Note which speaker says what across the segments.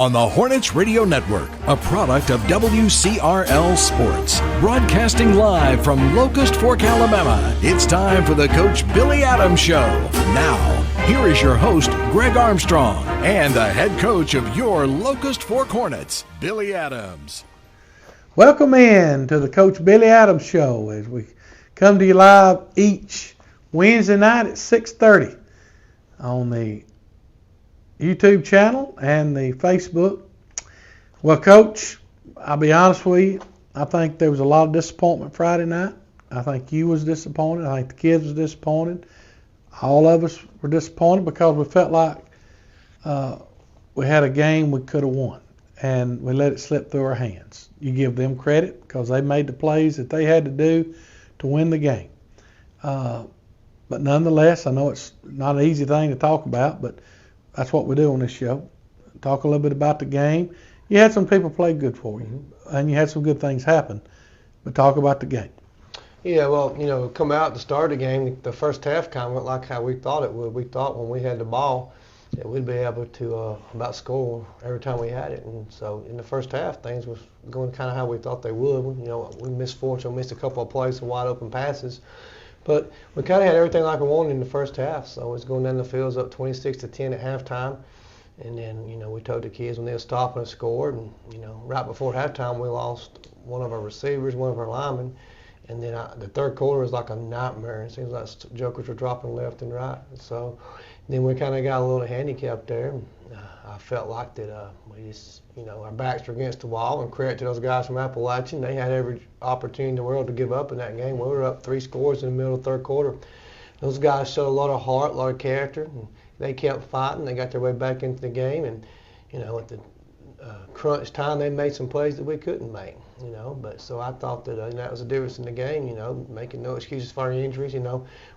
Speaker 1: on the Hornets Radio Network, a product of WCRL Sports. Broadcasting live from Locust Fork, Alabama, it's time for the Coach Billy Adams Show. Now, here is your host, Greg Armstrong, and the head coach of your Locust Fork Hornets, Billy Adams.
Speaker 2: Welcome in to the Coach Billy Adams Show as we come to you live each Wednesday night at 6:30 on the YouTube channel and the Facebook. Well, Coach, I'll be honest with you. I think there was a lot of disappointment Friday night. I think you was disappointed. I think the kids was disappointed. All of us were disappointed because we felt like we had a game we could have won, and we let it slip through our hands. You give them credit because they made the plays that they had to do to win the game. But nonetheless, I know it's not an easy thing to talk about, but that's what we do on this show. Talk a little bit about the game. You had some people play good for you, and you had some good things happen, but talk about the game.
Speaker 3: Yeah, well, come out to start the game, the first half kind of went like how we thought it would. We thought when we had the ball that we'd be able to about score every time we had it. And so in the first half, things was going kind of how we thought they would. We missed a couple of plays, some wide open passes. But we kind of had everything like we wanted in the first half. So it was going down the field, up 26-10 at halftime. And then, we told the kids when they were stopping and scored. And, right before halftime, we lost one of our receivers, one of our linemen. And then the third quarter was like a nightmare. It seems like jokers were dropping left and right. So then we kind of got a little handicapped there. I felt like that we just, our backs were against the wall, and credit to those guys from Appalachian. They had every opportunity in the world to give up in that game. We were up 3 scores in the middle of the third quarter. Those guys showed a lot of heart, a lot of character. And they kept fighting. They got their way back into the game. And, at the crunch time, they made some plays that we couldn't make, But so I thought that that was the difference in the game, making no excuses for our injuries.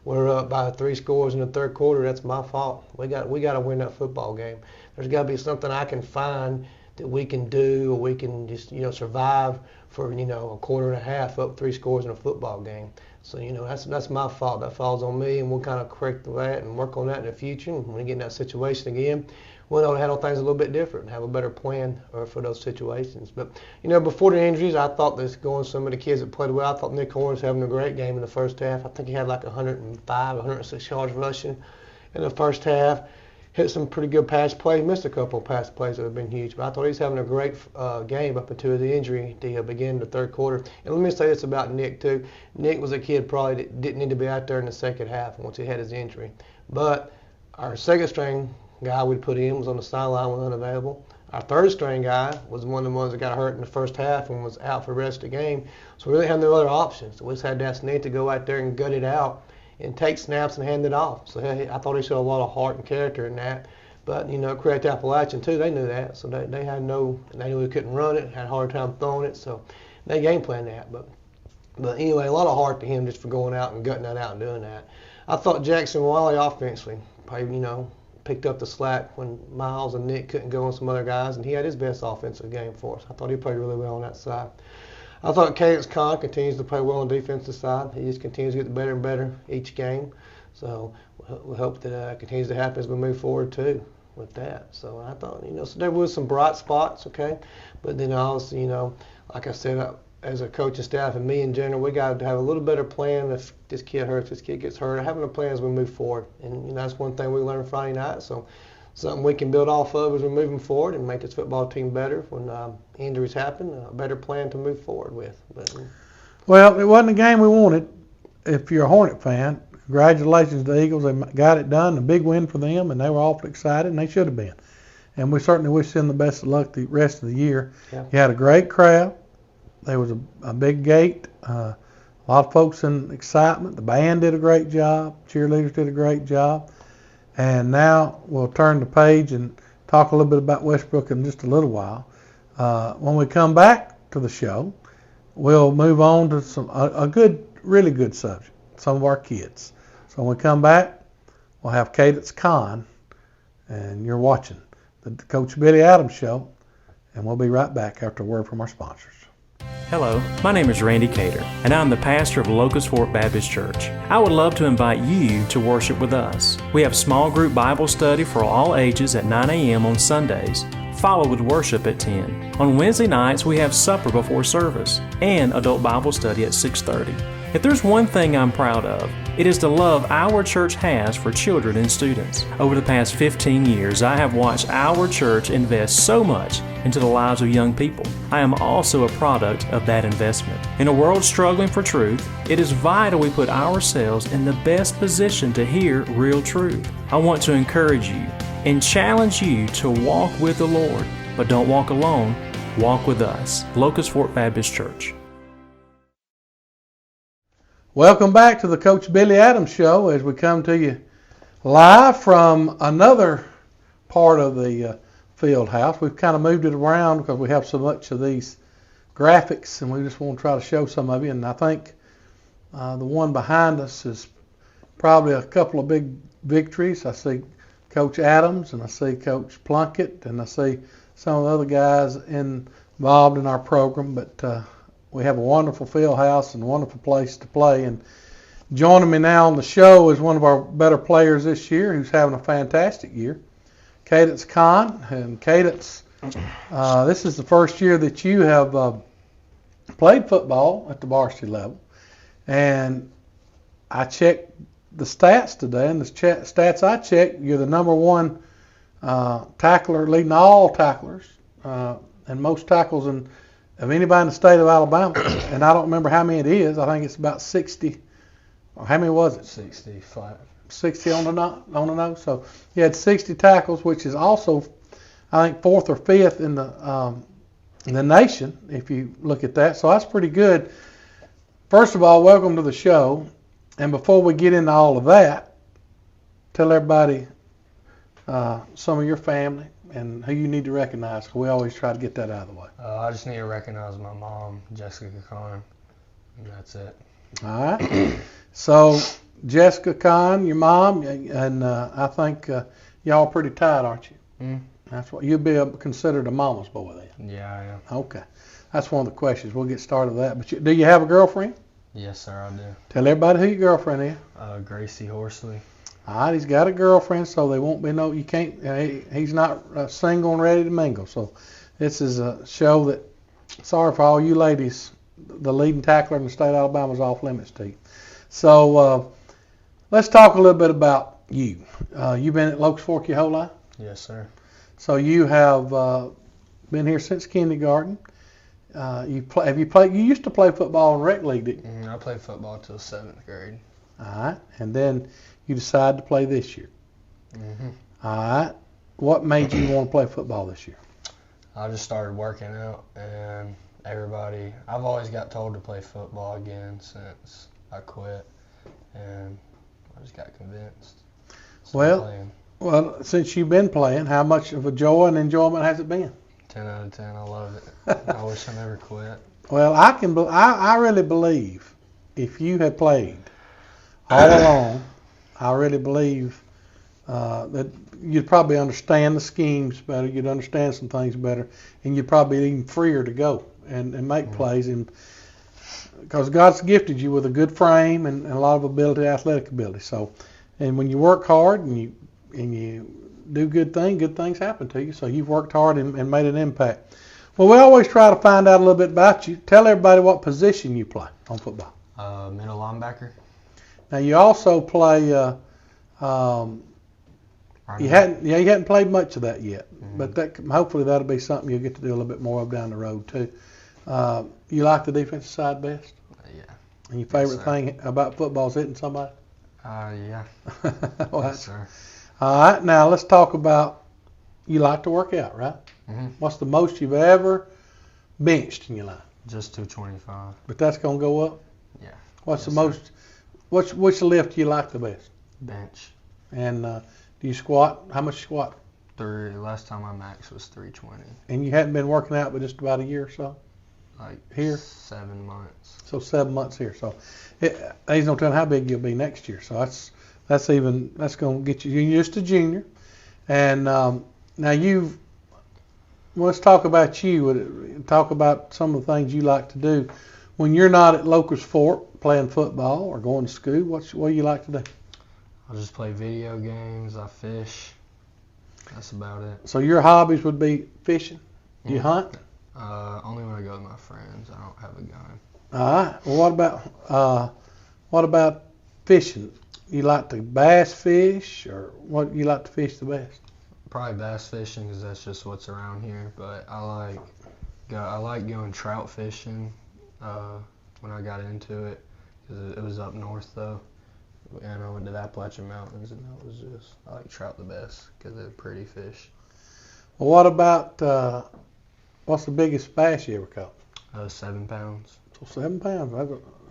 Speaker 3: We're up by 3 scores in the third quarter. That's my fault. We got to win that football game. There's got to be something I can find that we can do, or we can just, survive for, a quarter and a half up 3 scores in a football game. So, that's my fault. That falls on me, and we'll kind of correct that and work on that in the future. And when we get in that situation again, we'll know to handle things a little bit different and have a better plan for those situations. But, before the injuries, I thought this going some of the kids that played well. I thought Nick Horn was having a great game in the first half. I think he had like 105, 106 yards rushing in the first half. Hit some pretty good pass plays, missed a couple of pass plays that have been huge. But I thought he was having a great game up until the injury at the beginning of the third quarter. And let me say this about Nick, too. Nick was a kid probably that didn't need to be out there in the second half once he had his injury. But our second string guy we'd put in was on the sideline, was unavailable. Our third string guy was one of the ones that got hurt in the first half and was out for the rest of the game. So we really had no other options. So we just had to ask Nick to go out there and gut it out and take snaps and hand it off. So I thought he showed a lot of heart and character in that. But, credit to Appalachian, too, they knew that. So they knew we couldn't run it, had a hard time throwing it. So they game planned that. But anyway, a lot of heart to him just for going out and gutting that out and doing that. I thought Jackson Wiley offensively probably, picked up the slack when Miles and Nick couldn't go on some other guys, and he had his best offensive game for us. I thought he played really well on that side. I thought Cadence Kahn continues to play well on the defensive side. He just continues to get better and better each game. So we hope that continues to happen as we move forward, too, with that. So I thought, so there was some bright spots, okay? But then also, like I said, as a coaching staff and me in general, we got to have a little better plan if this kid hurts, this kid gets hurt, having a plan as we move forward. And that's one thing we learned Friday night. So something we can build off of as we're moving forward and make this football team better when injuries happen, a better plan to move forward with.
Speaker 2: Well, it wasn't the game we wanted. If you're a Hornet fan, congratulations to the Eagles. They got it done, a big win for them, and they were awfully excited, and they should have been. And we certainly wish them the best of luck the rest of the year. Yeah. You had a great crowd. There was a big gate, a lot of folks in excitement. The band did a great job. Cheerleaders did a great job. And now we'll turn the page and talk a little bit about Westbrook in just a little while. When we come back to the show, we'll move on to a really good subject, some of our kids. So when we come back, we'll have Cadence Kahn, and you're watching the Coach Billy Adams Show, and we'll be right back after a word from our sponsors.
Speaker 4: Hello, my name is Randy Cater, and I'm the pastor of Locust Fork Baptist Church. I would love to invite you to worship with us. We have small group Bible study for all ages at 9 a.m. on Sundays. followed with worship at 10. On Wednesday nights, we have supper before service and adult Bible study at 6:30. If there's one thing I'm proud of, it is the love our church has for children and students. Over the past 15 years, I have watched our church invest so much into the lives of young people. I am also a product of that investment. In a world struggling for truth, it is vital we put ourselves in the best position to hear real truth. I want to encourage you and challenge you to walk with the Lord, but don't walk alone. Walk with us. Locust Fork Baptist Church.
Speaker 2: Welcome back to the Coach Billy Adams Show as we come to you live from another part of the field house. We've kind of moved it around because we have so much of these graphics and we just want to try to show some of you. And I think the one behind us is probably a couple of big victories. I see Coach Adams and I see Coach Plunkett and I see some of the other guys involved in our program. But we have a wonderful field house and a wonderful place to play. And joining me now on the show is one of our better players this year who's having a fantastic year, Cadence Kahn. And Cadence, this is the first year that you have played football at the varsity level. And I checked the stats today, and the stats I checked, you're the number one tackler, leading all tacklers, and most tackles of anybody in the state of Alabama. And I don't remember how many it is. I think it's about 60. Or how many was it?
Speaker 3: 65.
Speaker 2: 60 on the nose. So you had 60 tackles, which is also, I think, fourth or fifth in the nation, if you look at that. So that's pretty good. First of all, welcome to the show. And before we get into all of that, tell everybody some of your family and who you need to recognize. We always try to get that out of the way.
Speaker 5: I just need to recognize my mom, Jessica Kahn, and that's it.
Speaker 2: All right. So Jessica Kahn, your mom, and I think y'all are pretty tight, aren't you?
Speaker 5: Mm.
Speaker 2: That's what you'd be considered a mama's boy then.
Speaker 5: Yeah, I am.
Speaker 2: Okay. That's one of the questions. We'll get started with that. But do you have a girlfriend?
Speaker 5: Yes, sir, I do.
Speaker 2: Tell everybody who your girlfriend is.
Speaker 5: Gracie Horsley.
Speaker 2: All right, he's got a girlfriend, so they won't be you can't, he's not single and ready to mingle. So this is a show that, sorry for all you ladies, the leading tackler in the state of Alabama is off limits to you. So let's talk a little bit about you. You've been at Locust Fork your whole life?
Speaker 5: Yes, sir.
Speaker 2: So you have been here since kindergarten. Have you played? You used to play football in rec league, didn't you?
Speaker 5: I played football till 7th grade.
Speaker 2: All right, and then you decided to play this year.
Speaker 5: Mm-hmm.
Speaker 2: All right. What made you want to play football this year?
Speaker 5: I just started working out, and I've always got told to play football again since I quit, and I just got convinced.
Speaker 2: Well, since you've been playing, how much of a joy and enjoyment has it been?
Speaker 5: 10 out of 10. I love it. I wish I never quit.
Speaker 2: Well, I really believe if you had played all along, I really believe that you'd probably understand the schemes better, you'd understand some things better, and you'd probably be even freer to go and make plays. And because God's gifted you with a good frame and a lot of ability, athletic ability. So, and when you work hard and you do good things happen to you. So you've worked hard and made an impact. Well, we always try to find out a little bit about you. Tell everybody what position you play on football.
Speaker 5: Middle linebacker.
Speaker 2: Now you also play. You hadn't played much of that yet, but hopefully that'll be something you'll get to do a little bit more of down the road too. You like the defensive side best?
Speaker 5: Yeah.
Speaker 2: And your favorite thing about football is hitting somebody?
Speaker 5: Yeah.
Speaker 2: Well,
Speaker 5: Yes, sir.
Speaker 2: all right, now let's talk about, you like to work out, right?
Speaker 5: Mm-hmm.
Speaker 2: What's the most you've ever benched in your life?
Speaker 5: Just 225.
Speaker 2: But that's going to go up?
Speaker 5: Yeah.
Speaker 2: What's the
Speaker 5: Yes, sir.
Speaker 2: most, which lift do you like the best?
Speaker 5: Bench.
Speaker 2: And do you squat? How much you squat?
Speaker 5: Last time my max was 320.
Speaker 2: And you hadn't been working out but just about a year or so?
Speaker 5: Like
Speaker 2: Here?
Speaker 5: 7 months.
Speaker 2: So 7 months here. So there's no telling how big you'll be next year. So that's going to get you're just a junior. And now let's talk about you. Talk about some of the things you like to do. When you're not at Locust Fork playing football or going to school, what do you like to do?
Speaker 5: I just play video games. I fish. That's about it.
Speaker 2: So your hobbies would be fishing? You
Speaker 5: Mhm.
Speaker 2: hunt?
Speaker 5: Only when I go with my friends. I don't have a gun.
Speaker 2: All right. Well, what about fishing? You like to bass fish, or what you like to fish the best?
Speaker 5: Probably bass fishing because that's just what's around here. But I like going trout fishing. When I got into it, because it was up north though, and I went to the Appalachian Mountains, and that was just I like trout the best because they're pretty fish.
Speaker 2: Well, what about what's the biggest bass you ever caught?
Speaker 5: 7 pounds.
Speaker 2: So 7 pounds.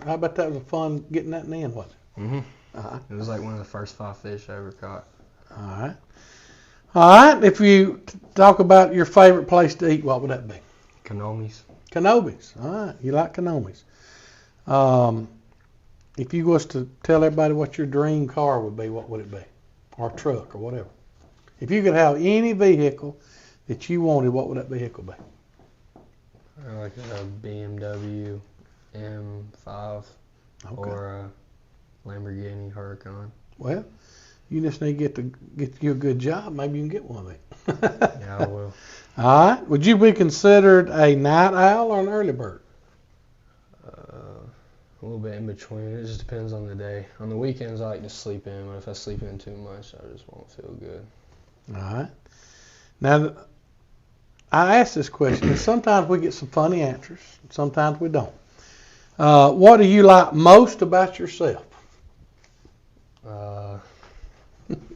Speaker 2: How about that was fun getting that in, wasn't it?
Speaker 5: Mhm.
Speaker 2: Uh-huh.
Speaker 5: It was like one of the first 5 fish I ever caught.
Speaker 2: All right. All right. If you talk about your favorite place to eat, what would that be?
Speaker 5: Canomies.
Speaker 2: Canobie's. All right. You like Canobie's. If you was to tell everybody what your dream car would be, what would it be? Or truck or whatever. If you could have any vehicle that you wanted, what would that vehicle be?
Speaker 5: I like a BMW M5
Speaker 2: Okay.
Speaker 5: or a Lamborghini Huracan.
Speaker 2: Well, you just need to get you a good job. Maybe you can get one of them.
Speaker 5: Yeah, I will.
Speaker 2: All right. Would you be considered a night owl or an early bird?
Speaker 5: A little bit in between. It just depends on the day. On the weekends, I like to sleep in, but if I sleep in too much, I just won't feel good.
Speaker 2: All right. Now, I ask this question, and sometimes we get some funny answers, sometimes we don't. What do you like most about yourself?
Speaker 5: Uh,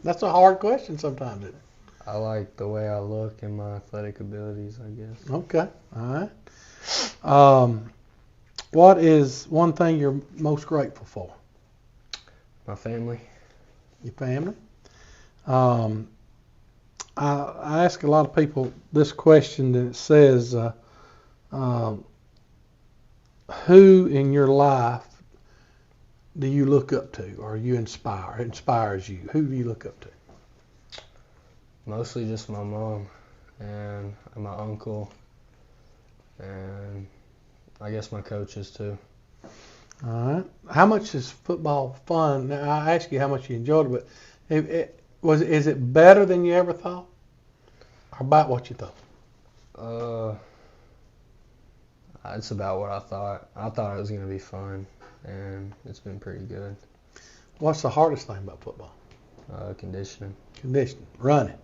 Speaker 2: That's a hard question sometimes, isn't it?
Speaker 5: I like the way I look and my athletic abilities, I guess.
Speaker 2: Okay. All right. What is one thing you're most grateful for?
Speaker 5: My family.
Speaker 2: Your family. I ask a lot of people this question, and it says, who in your life do you look up to, or you inspires you? Who do you look up to?
Speaker 5: Mostly just my mom and my uncle and I guess my coaches too.
Speaker 2: All right. How much is football fun? Now, I asked you how much you enjoyed it, but is it better than you ever thought? Or about what you thought?
Speaker 5: It's about what I thought. I thought it was going to be fun, and it's been pretty good.
Speaker 2: What's the hardest thing about football?
Speaker 5: Conditioning.
Speaker 2: Conditioning, running.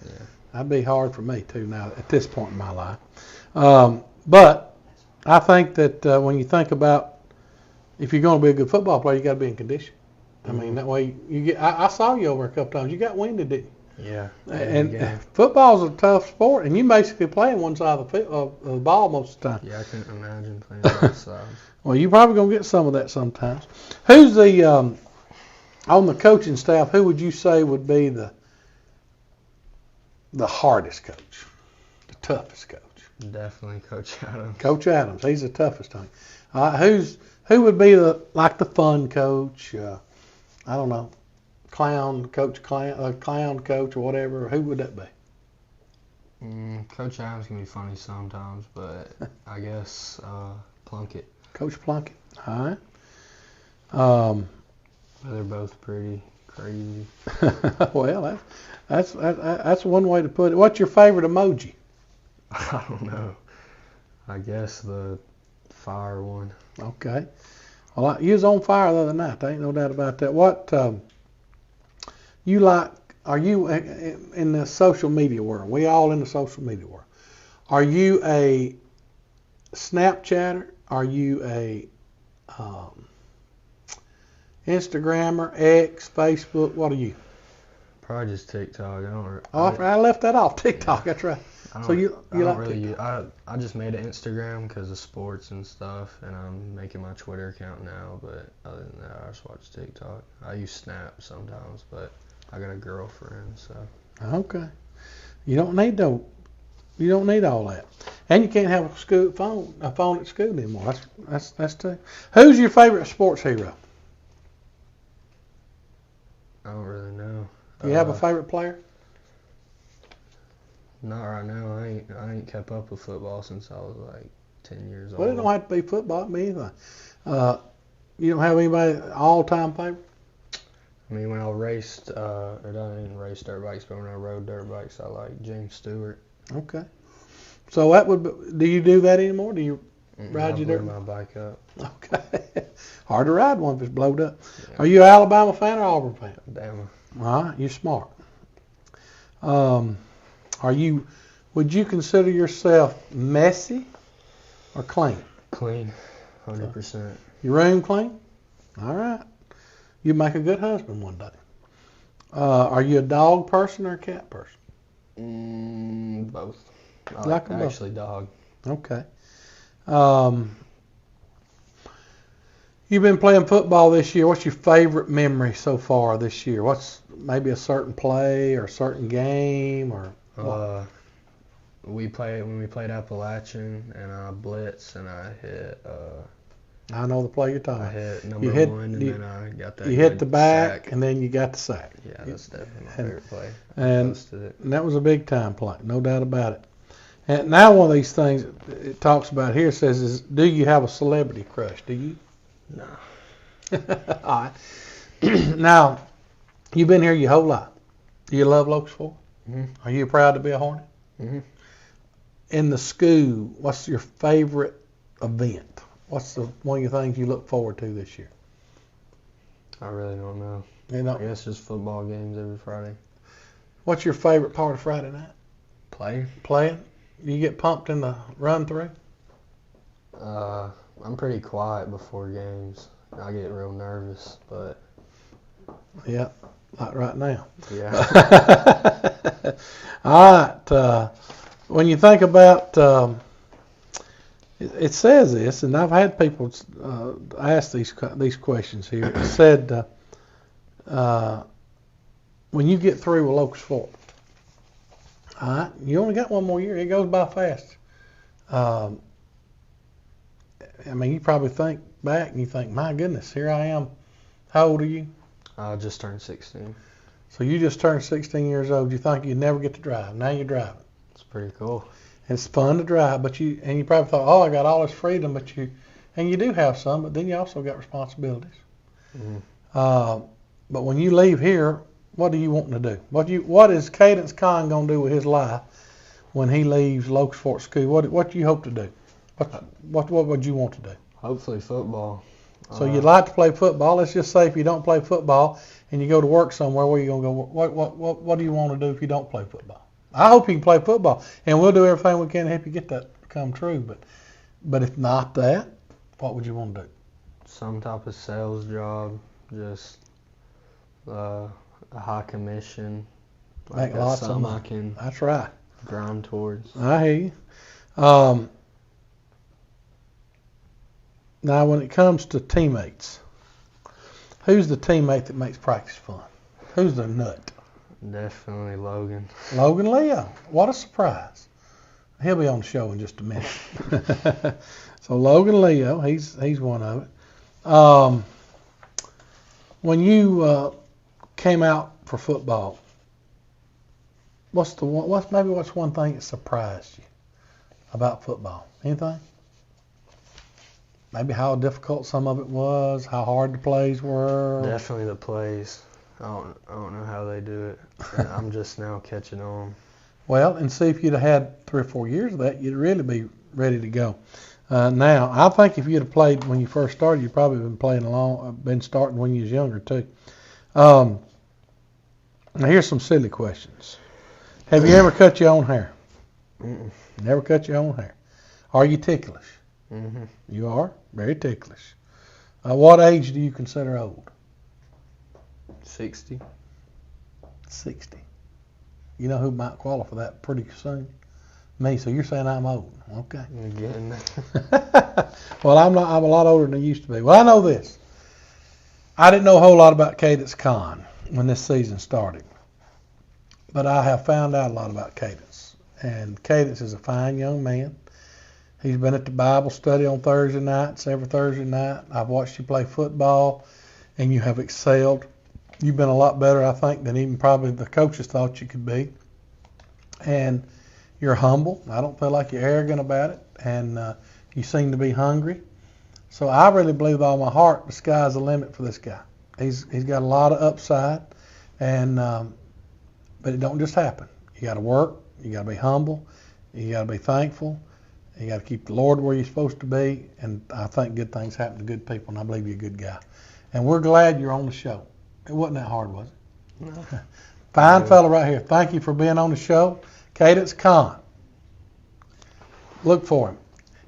Speaker 5: Yeah.
Speaker 2: That'd be hard for me too now at this point in my life. But I think that when you think about if you're going to be a good football player, you got to be in condition. I mean, that way you get. I saw you over a couple times. You got winded, didn't you?
Speaker 5: Yeah.
Speaker 2: And football's a tough sport, and you basically play on one side of the ball most of the time.
Speaker 5: Yeah, I couldn't imagine playing both sides.
Speaker 2: Well, you're probably going to get some of that sometimes. Who's the, on the coaching staff, who would you say would be the hardest coach, the toughest coach?
Speaker 5: Definitely Coach Adams.
Speaker 2: Coach Adams, he's the toughest thing. Who would be the fun coach? I don't know, clown coach or whatever. Who would that be?
Speaker 5: Coach Adams can be funny sometimes, but I guess Plunkett.
Speaker 2: Coach Plunkett. All right.
Speaker 5: They're both pretty crazy.
Speaker 2: Well, that's one way to put it. What's your favorite emoji?
Speaker 5: I don't know. I guess the fire one.
Speaker 2: Okay. Well, you was on fire the other night. There ain't no doubt about that. What you like? Are you in the social media world? We all in the social media world. Are you a Snapchatter? Are you a Instagrammer, X, Facebook? What are you?
Speaker 5: Probably just TikTok.
Speaker 2: I left that off. TikTok. That's right. So you like
Speaker 5: really
Speaker 2: TikTok?
Speaker 5: I just made an Instagram because of sports and stuff, and I'm making my Twitter account now. But other than that, I just watch TikTok. I use Snap sometimes, but I got a girlfriend, so.
Speaker 2: Okay. You don't need all that, and you can't have a phone at school anymore. That's true. Who's your favorite sports hero?
Speaker 5: I don't really know.
Speaker 2: Do you have a favorite player?
Speaker 5: Not right now. I ain't kept up with football since I was like 10 years old.
Speaker 2: Well, it don't have to be football. Me either. You don't have anybody all-time favorite?
Speaker 5: I mean, when I raced, or I didn't race dirt bikes, but when I rode dirt bikes, I like James Stewart.
Speaker 2: Okay. So that would be, do you do that anymore? Do you ride
Speaker 5: I
Speaker 2: your
Speaker 5: blew
Speaker 2: dirt?
Speaker 5: my bike up.
Speaker 2: Okay. Hard to ride one if it's blowed up. Yeah. Are you an Alabama fan or Auburn fan?
Speaker 5: Damn.
Speaker 2: All right, you're smart. Would you consider yourself messy or clean?
Speaker 5: Clean, 100%.
Speaker 2: Your room clean? All right. You make a good husband one day. Are you a dog person or a cat person?
Speaker 5: Both. I
Speaker 2: like
Speaker 5: like
Speaker 2: both.
Speaker 5: Actually, dog.
Speaker 2: Okay. You've been playing football this year. What's your favorite memory so far this year? What's maybe a certain play or a certain game or what?
Speaker 5: When we played Appalachian and I blitzed and I hit.
Speaker 2: I know the play you're talking
Speaker 5: I
Speaker 2: about.
Speaker 5: hit number one and then I got that.
Speaker 2: You hit the back
Speaker 5: sack.
Speaker 2: and then you got the sack.
Speaker 5: Yeah, that's definitely my favorite play.
Speaker 2: And
Speaker 5: Posted it.
Speaker 2: that was a big time play, no doubt about it. And now one of these things it talks about here says is, do you have a celebrity crush? Do you?
Speaker 5: No.
Speaker 2: All right. Now, you've been here your whole life. Do you love Locust Fork?
Speaker 5: Mm-hmm.
Speaker 2: Are you proud to be a Hornet?
Speaker 5: Mm-hmm.
Speaker 2: In the school, what's your favorite event? What's one of your things you look forward to this year?
Speaker 5: I really don't know.
Speaker 2: You know,
Speaker 5: I guess just football games every Friday.
Speaker 2: what's your favorite part of Friday night? Playing? You get pumped in the run through?
Speaker 5: I'm pretty quiet before games. I get real nervous, but
Speaker 2: Yeah, like right now.
Speaker 5: yeah.
Speaker 2: All right. When you think about, it says this, and I've had people ask these questions here. It said, when you get through with Locust Fork, all right, you only got one more year. It goes by fast. I mean, you probably think back and you think, my goodness, here I am. How old are you?
Speaker 5: I just turned 16.
Speaker 2: So you just turned 16 years old. You think you'd never get to drive. Now you're driving.
Speaker 5: It's pretty cool.
Speaker 2: It's fun to drive, but you probably thought, oh, I got all this freedom, but you do have some, but then you also got responsibilities.
Speaker 5: Mm-hmm.
Speaker 2: But when you leave here, what do you want to do? What is Cadence Kahn going to do with his life when he leaves Locust Fork School? What do you hope to do? What would you want to do?
Speaker 5: Hopefully football.
Speaker 2: So you'd like to play football. Let's just say if you don't play football and you go to work somewhere, where are you going to go? What do you want to do if you don't play football? I hope you can play football, and we'll do everything we can to help you get that to come true. But if not that, what would you want to do?
Speaker 5: Some type of sales job, just a high commission.
Speaker 2: Make lots of money.
Speaker 5: I can
Speaker 2: That's right.
Speaker 5: grind towards.
Speaker 2: I hear you. Now, when it comes to teammates, who's the teammate that makes practice fun? Who's the nut?
Speaker 5: Definitely Logan.
Speaker 2: Logan Leo. What a surprise. He'll be on the show in just a minute. So Logan Leo, he's one of it. When you came out for football, what's one thing that surprised you about football? Anything? Maybe how difficult some of it was, how hard the plays were.
Speaker 5: Definitely the plays. I don't know how they do it. I'm just now catching on.
Speaker 2: Well, and see if you'd have had 3 or 4 years of that, you'd really be ready to go. Now, I think if you'd have played when you first started, you'd probably been starting when you was younger too. Now, here's some silly questions. Have you ever cut your own hair?
Speaker 5: Mm-mm.
Speaker 2: Never cut your own hair. Are you ticklish?
Speaker 5: Mm-hmm.
Speaker 2: You are very ticklish. What age do you consider old?
Speaker 5: 60.
Speaker 2: 60. You know who might qualify for that pretty soon? Me. So you're saying I'm old. Okay.
Speaker 5: Again.
Speaker 2: Well, I'm not. I'm a lot older than I used to be. Well, I know this. I didn't know a whole lot about Cadence Kahn when this season started, but I have found out a lot about Cadence. And Cadence is a fine young man. He's been at the Bible study on Thursday nights, every Thursday night. I've watched you play football, and you have excelled. You've been a lot better, I think, than even probably the coaches thought you could be. And you're humble. I don't feel like you're arrogant about it. And you seem to be hungry. So I really believe with all my heart the sky's the limit for this guy. He's got a lot of upside, and but it don't just happen. You got to work. You got to be humble. You got to be thankful. You got to keep the Lord where you're supposed to be. And I think good things happen to good people, and I believe you're a good guy. And we're glad you're on the show. It wasn't that hard, was it?
Speaker 3: No.
Speaker 2: Fine fella right here. Thank you for being on the show. Cadence Kahn. Look for him.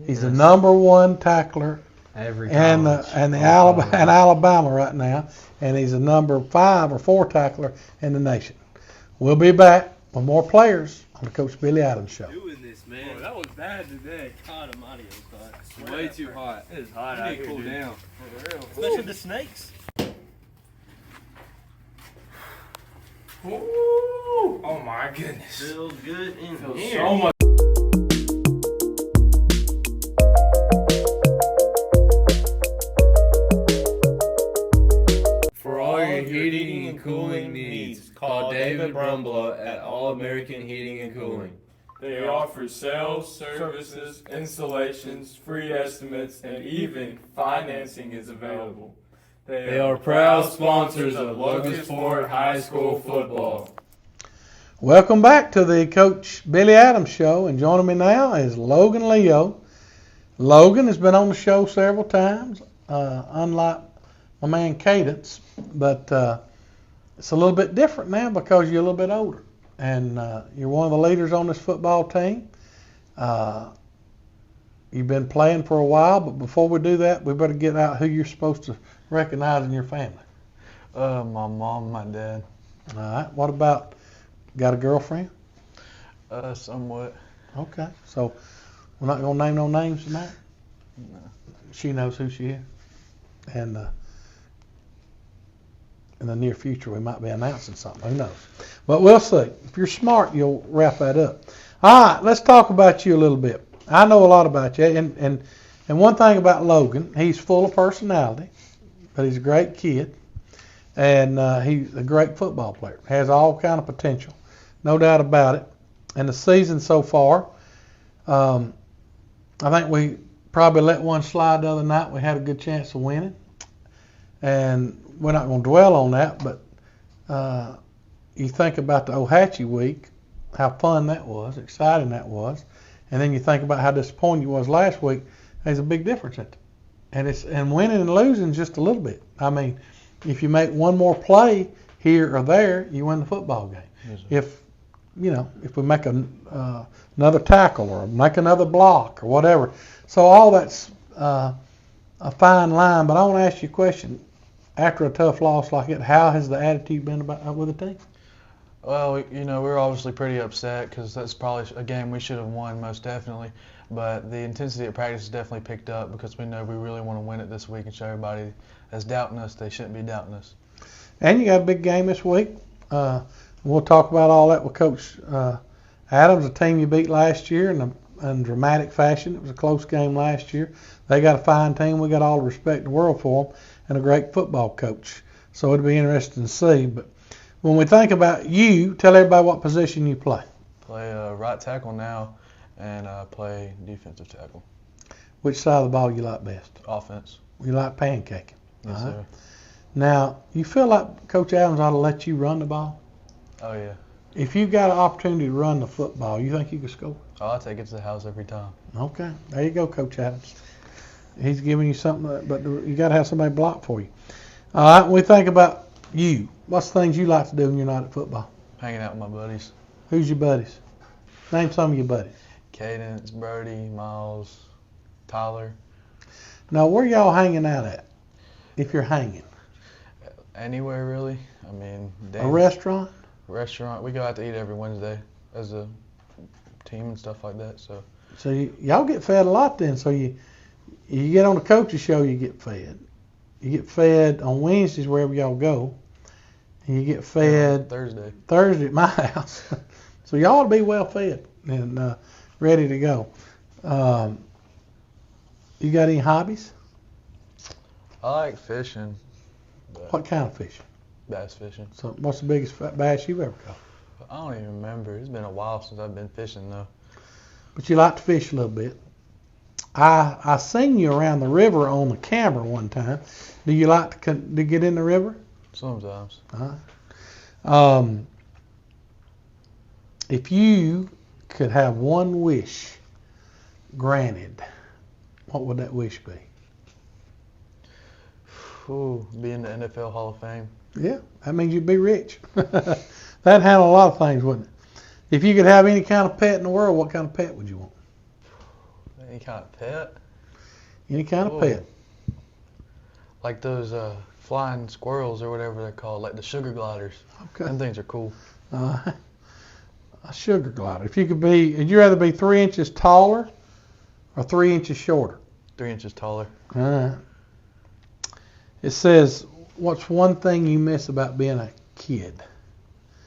Speaker 2: He's the number one tackler
Speaker 5: Every
Speaker 2: in
Speaker 5: college.
Speaker 2: Alabama right now, and he's a number 5 or 4 tackler in the nation. We'll be back with more players on the Coach Billy Adams Show.
Speaker 6: Doing this, man.
Speaker 7: Oh, that was bad today. God almighty, it was hot.
Speaker 6: It's way too hot.
Speaker 7: It is hot
Speaker 6: You
Speaker 7: out
Speaker 6: need to
Speaker 7: here,
Speaker 6: cool
Speaker 7: dude.
Speaker 6: down.
Speaker 7: For real.
Speaker 6: Especially the snakes.
Speaker 7: Ooh. Oh my goodness.
Speaker 6: Feels good in
Speaker 7: Feels
Speaker 6: here.
Speaker 7: so much. For all your heating and cooling needs, call David Brumbaugh at All American Heating and Cooling. They offer sales, services, installations, free estimates, and even financing is available. They are proud sponsors of Locusport High School football.
Speaker 2: Welcome back to the Coach Billy Adams Show, and joining me now is Logan Leo. Logan has been on the show several times, unlike my man Cadence, but it's a little bit different now because you're a little bit older, and you're one of the leaders on this football team. You've been playing for a while, but before we do that, we better get out who you're supposed to recognize in your family.
Speaker 5: My mom, my dad.
Speaker 2: All right. What about, got a girlfriend?
Speaker 5: Somewhat.
Speaker 2: Okay. So we're not going to name no names tonight?
Speaker 5: No.
Speaker 2: She knows who she is. And in the near future, we might be announcing something. Who knows? But we'll see. If you're smart, you'll wrap that up. All right. Let's talk about you a little bit. I know a lot about you. And one thing about Logan, he's full of personality, but he's a great kid. And he's a great football player. Has all kind of potential. No doubt about it. And the season so far, I think we probably let one slide the other night. We had a good chance of winning. And we're not going to dwell on that, but you think about the Ohatchee week, how fun that was, exciting that was. And then you think about how disappointing you was last week. There's a big difference in it. And winning and losing just a little bit. I mean, if you make one more play here or there, you win the football game.
Speaker 5: Yes,
Speaker 2: If we make another tackle or make another block or whatever. So all that's a fine line. But I want to ask you a question. After a tough loss like it, how has the attitude been with the team?
Speaker 5: Well, we're obviously pretty upset because that's probably a game we should have won most definitely. But the intensity of practice has definitely picked up because we know we really want to win it this week and show everybody that's doubting us they shouldn't be doubting us.
Speaker 2: And you got a big game this week. We'll talk about all that with Coach Adams, a team you beat last year in dramatic fashion. It was a close game last year. They got a fine team. We got all the respect in the world for them and a great football coach. So it'll be interesting to see. But when we think about you, tell everybody what position you play.
Speaker 5: Play right tackle now and play defensive tackle.
Speaker 2: Which side of the ball you like best?
Speaker 5: Offense.
Speaker 2: You like pancaking.
Speaker 5: Yes,
Speaker 2: All right.
Speaker 5: sir.
Speaker 2: Now, you feel like Coach Adams ought to let you run the ball?
Speaker 5: Oh, yeah.
Speaker 2: If you got an opportunity to run the football, you think you could score?
Speaker 5: Oh, I take it to the house every time.
Speaker 2: Okay, there you go, Coach Adams. He's giving you something, but you got to have somebody block for you. All right, when we think about you, what's the things you like to do when you're not at football?
Speaker 5: Hanging out with my buddies.
Speaker 2: Who's your buddies? Name some of your buddies.
Speaker 5: Cadence, Brody, Miles, Tyler.
Speaker 2: Now, where y'all hanging out at, if you're hanging?
Speaker 5: Anywhere, really. I mean,
Speaker 2: A restaurant?
Speaker 5: Restaurant. We go out to eat every Wednesday as a team and stuff like that. So
Speaker 2: Y'all get fed a lot then. So you get on the coach's show, you get fed. You get fed on Wednesdays wherever y'all go. And you get fed Thursday at my house. So y'all ought to be well fed and ready to go. You got any hobbies?
Speaker 5: I like fishing.
Speaker 2: What kind of fishing?
Speaker 5: Bass fishing.
Speaker 2: So what's the biggest bass you've ever caught?
Speaker 5: I don't even remember. It's been a while since I've been fishing though.
Speaker 2: But you like to fish a little bit. I seen you around the river on the camera one time. Do you like to get in the river?
Speaker 5: Sometimes.
Speaker 2: If you could have one wish granted, what would that wish be?
Speaker 5: Ooh, be in the NFL Hall of Fame.
Speaker 2: Yeah, that means you'd be rich. That'd handle a lot of things, wouldn't it? If you could have any kind of pet in the world, what kind of pet would you want?
Speaker 5: Any kind of pet?
Speaker 2: Any kind of pet.
Speaker 5: Like those flying squirrels or whatever they're called, like the sugar gliders.
Speaker 2: Okay.
Speaker 5: Them things are cool.
Speaker 2: A sugar glider. If you could be, would you rather be 3 inches taller or 3 inches shorter?
Speaker 5: 3 inches taller.
Speaker 2: All right. It says, what's one thing you miss about being a kid?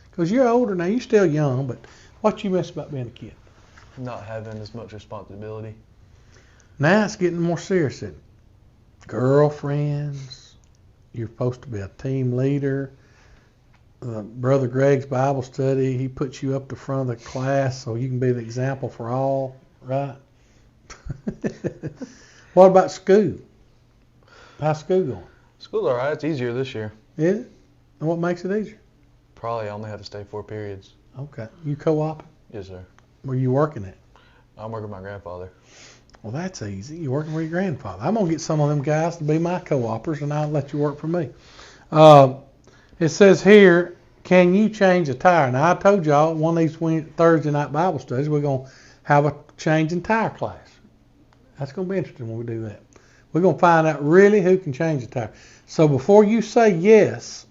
Speaker 2: Because you're older now, you're still young, but what you miss about being a kid?
Speaker 5: Not having as much responsibility.
Speaker 2: Now it's getting more serious. Isn't it? Girlfriends, you're supposed to be a team leader. Brother Greg's Bible study, he puts you up the front of the class so you can be the example for all, right? What about school? How's school going?
Speaker 5: School's alright. It's easier this year.
Speaker 2: Is it? And what makes it easier?
Speaker 5: Probably I only have to stay 4 periods.
Speaker 2: Okay. You co-op?
Speaker 5: Yes, sir.
Speaker 2: Where you working at?
Speaker 5: I'm working with my grandfather.
Speaker 2: Well, that's easy. You're working with your grandfather. I'm going to get some of them guys to be my co-opers, and I'll let you work for me. It says here, can you change a tire? Now, I told y'all, one of these Thursday night Bible studies, we're going to have a change in tire class. That's going to be interesting when we do that. We're going to find out really who can change a tire. So before you say yes,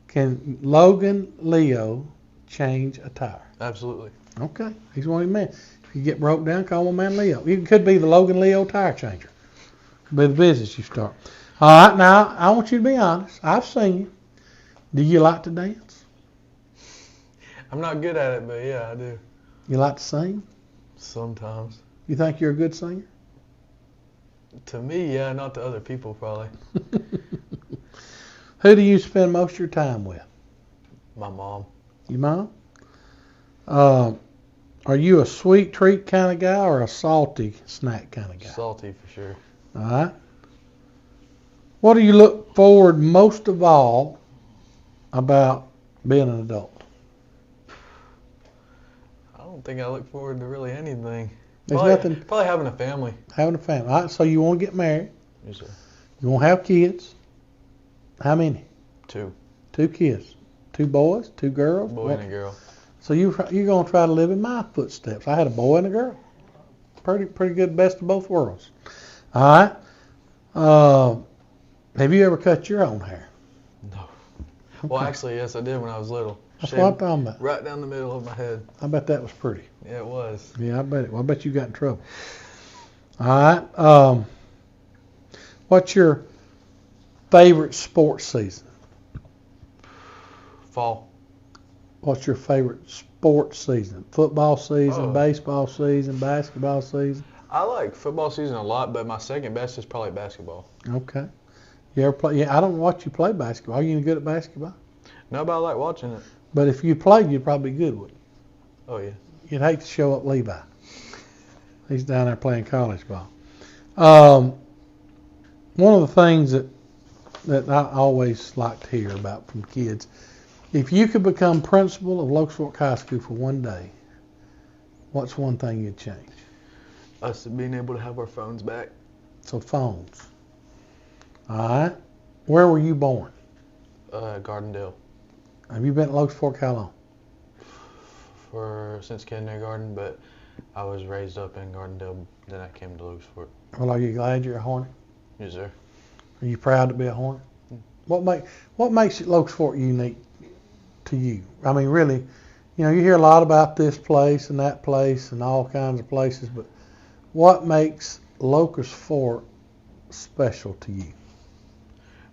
Speaker 2: can Logan Leo change a tire?
Speaker 5: Absolutely.
Speaker 2: Okay. He's one of the men. If you get broke down, call my man Leo. You could be the Logan Leo tire changer. Could be the business you start. All right. Now, I want you to be honest. I've seen you. Do you like to dance?
Speaker 5: I'm not good at it, but yeah, I do.
Speaker 2: You like to sing?
Speaker 5: Sometimes.
Speaker 2: You think you're a good singer?
Speaker 5: To me, yeah, not to other people, probably.
Speaker 2: Who do you spend most of your time with?
Speaker 5: My mom.
Speaker 2: Your mom? Are you a sweet treat kind of guy or a salty snack kind of guy?
Speaker 5: Salty for sure.
Speaker 2: All right. What do you look forward most of all about being an adult?
Speaker 5: I don't think I look forward to really anything.
Speaker 2: There's
Speaker 5: Probably,
Speaker 2: nothing.
Speaker 5: Probably having a family.
Speaker 2: Having a family. All right. So you want to get married.
Speaker 5: Yes, sir.
Speaker 2: You want to have kids. How many?
Speaker 5: 2.
Speaker 2: 2 kids. 2 boys, 2 girls.
Speaker 5: Boy and a girl.
Speaker 2: So you're going to try to live in my footsteps. I had a boy and a girl. Pretty good, best of both worlds. All right. Have you ever cut your own hair?
Speaker 5: No. Well, actually, yes, I did when I was little.
Speaker 2: That's what I'm talking about.
Speaker 5: Right down the middle of my head.
Speaker 2: I bet that was pretty.
Speaker 5: Yeah, it was.
Speaker 2: Yeah, I bet it. Well, I bet you got in trouble. All right. What's your favorite sports season?
Speaker 5: Fall.
Speaker 2: What's your favorite sports season? Football season,
Speaker 5: Oh.
Speaker 2: baseball season, basketball season?
Speaker 5: I like football season a lot, but my second best is probably basketball.
Speaker 2: Okay. You ever play? Yeah, I don't watch you play basketball. Are you any good at basketball?
Speaker 5: No, but I like watching it.
Speaker 2: But if you played, you'd probably be good, wouldn't
Speaker 5: Oh, yeah.
Speaker 2: you? You'd hate to show up Levi. He's down there playing college ball. One of the things that I always like to hear about from kids, if you could become principal of Locust Fork High School for one day, what's one thing you'd change?
Speaker 5: Us being able to have our phones back.
Speaker 2: So phones. All right. Where were you born?
Speaker 5: Gardendale.
Speaker 2: Have you been at Locust Fork how long?
Speaker 5: Since kindergarten, but I was raised up in Gardendale, then I came to Locust Fork.
Speaker 2: Well, are you glad you're a Hornet?
Speaker 5: Yes, sir.
Speaker 2: Are you proud to be a Hornet? What makes it Locust Fork unique to you? I mean, really, you hear a lot about this place and that place and all kinds of places, but what makes Locust Fork special to you?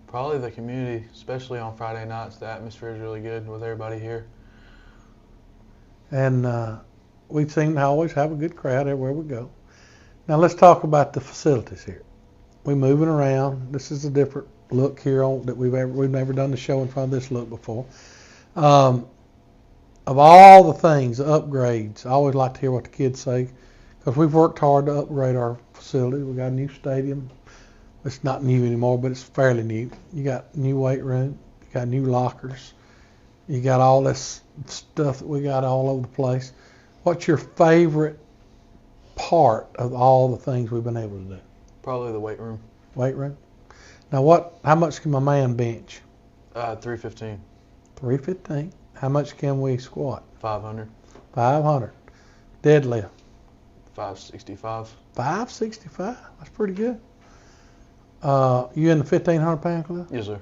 Speaker 5: Probably the community, especially on Friday nights. The atmosphere is really good with everybody here.
Speaker 2: And we seem to always have a good crowd everywhere we go. Now let's talk about the facilities here. We're moving around. This is a different look here that we've never done the show in front of this look before. Of all the things, the upgrades, I always like to hear what the kids say because we've worked hard to upgrade our facility. We got a new stadium. It's not new anymore, but it's fairly new. You got new weight room. You got new lockers. You got all this stuff that we got all over the place. What's your favorite part of all the things we've been able to do?
Speaker 8: Probably the weight room.
Speaker 2: Weight room. Now how much can my man bench?
Speaker 8: 315.
Speaker 2: 315. How much can we squat?
Speaker 8: 500.
Speaker 2: 500. Deadlift.
Speaker 8: 565.
Speaker 2: 565. That's pretty good. You in the 1,500 pound club?
Speaker 8: Yes, sir.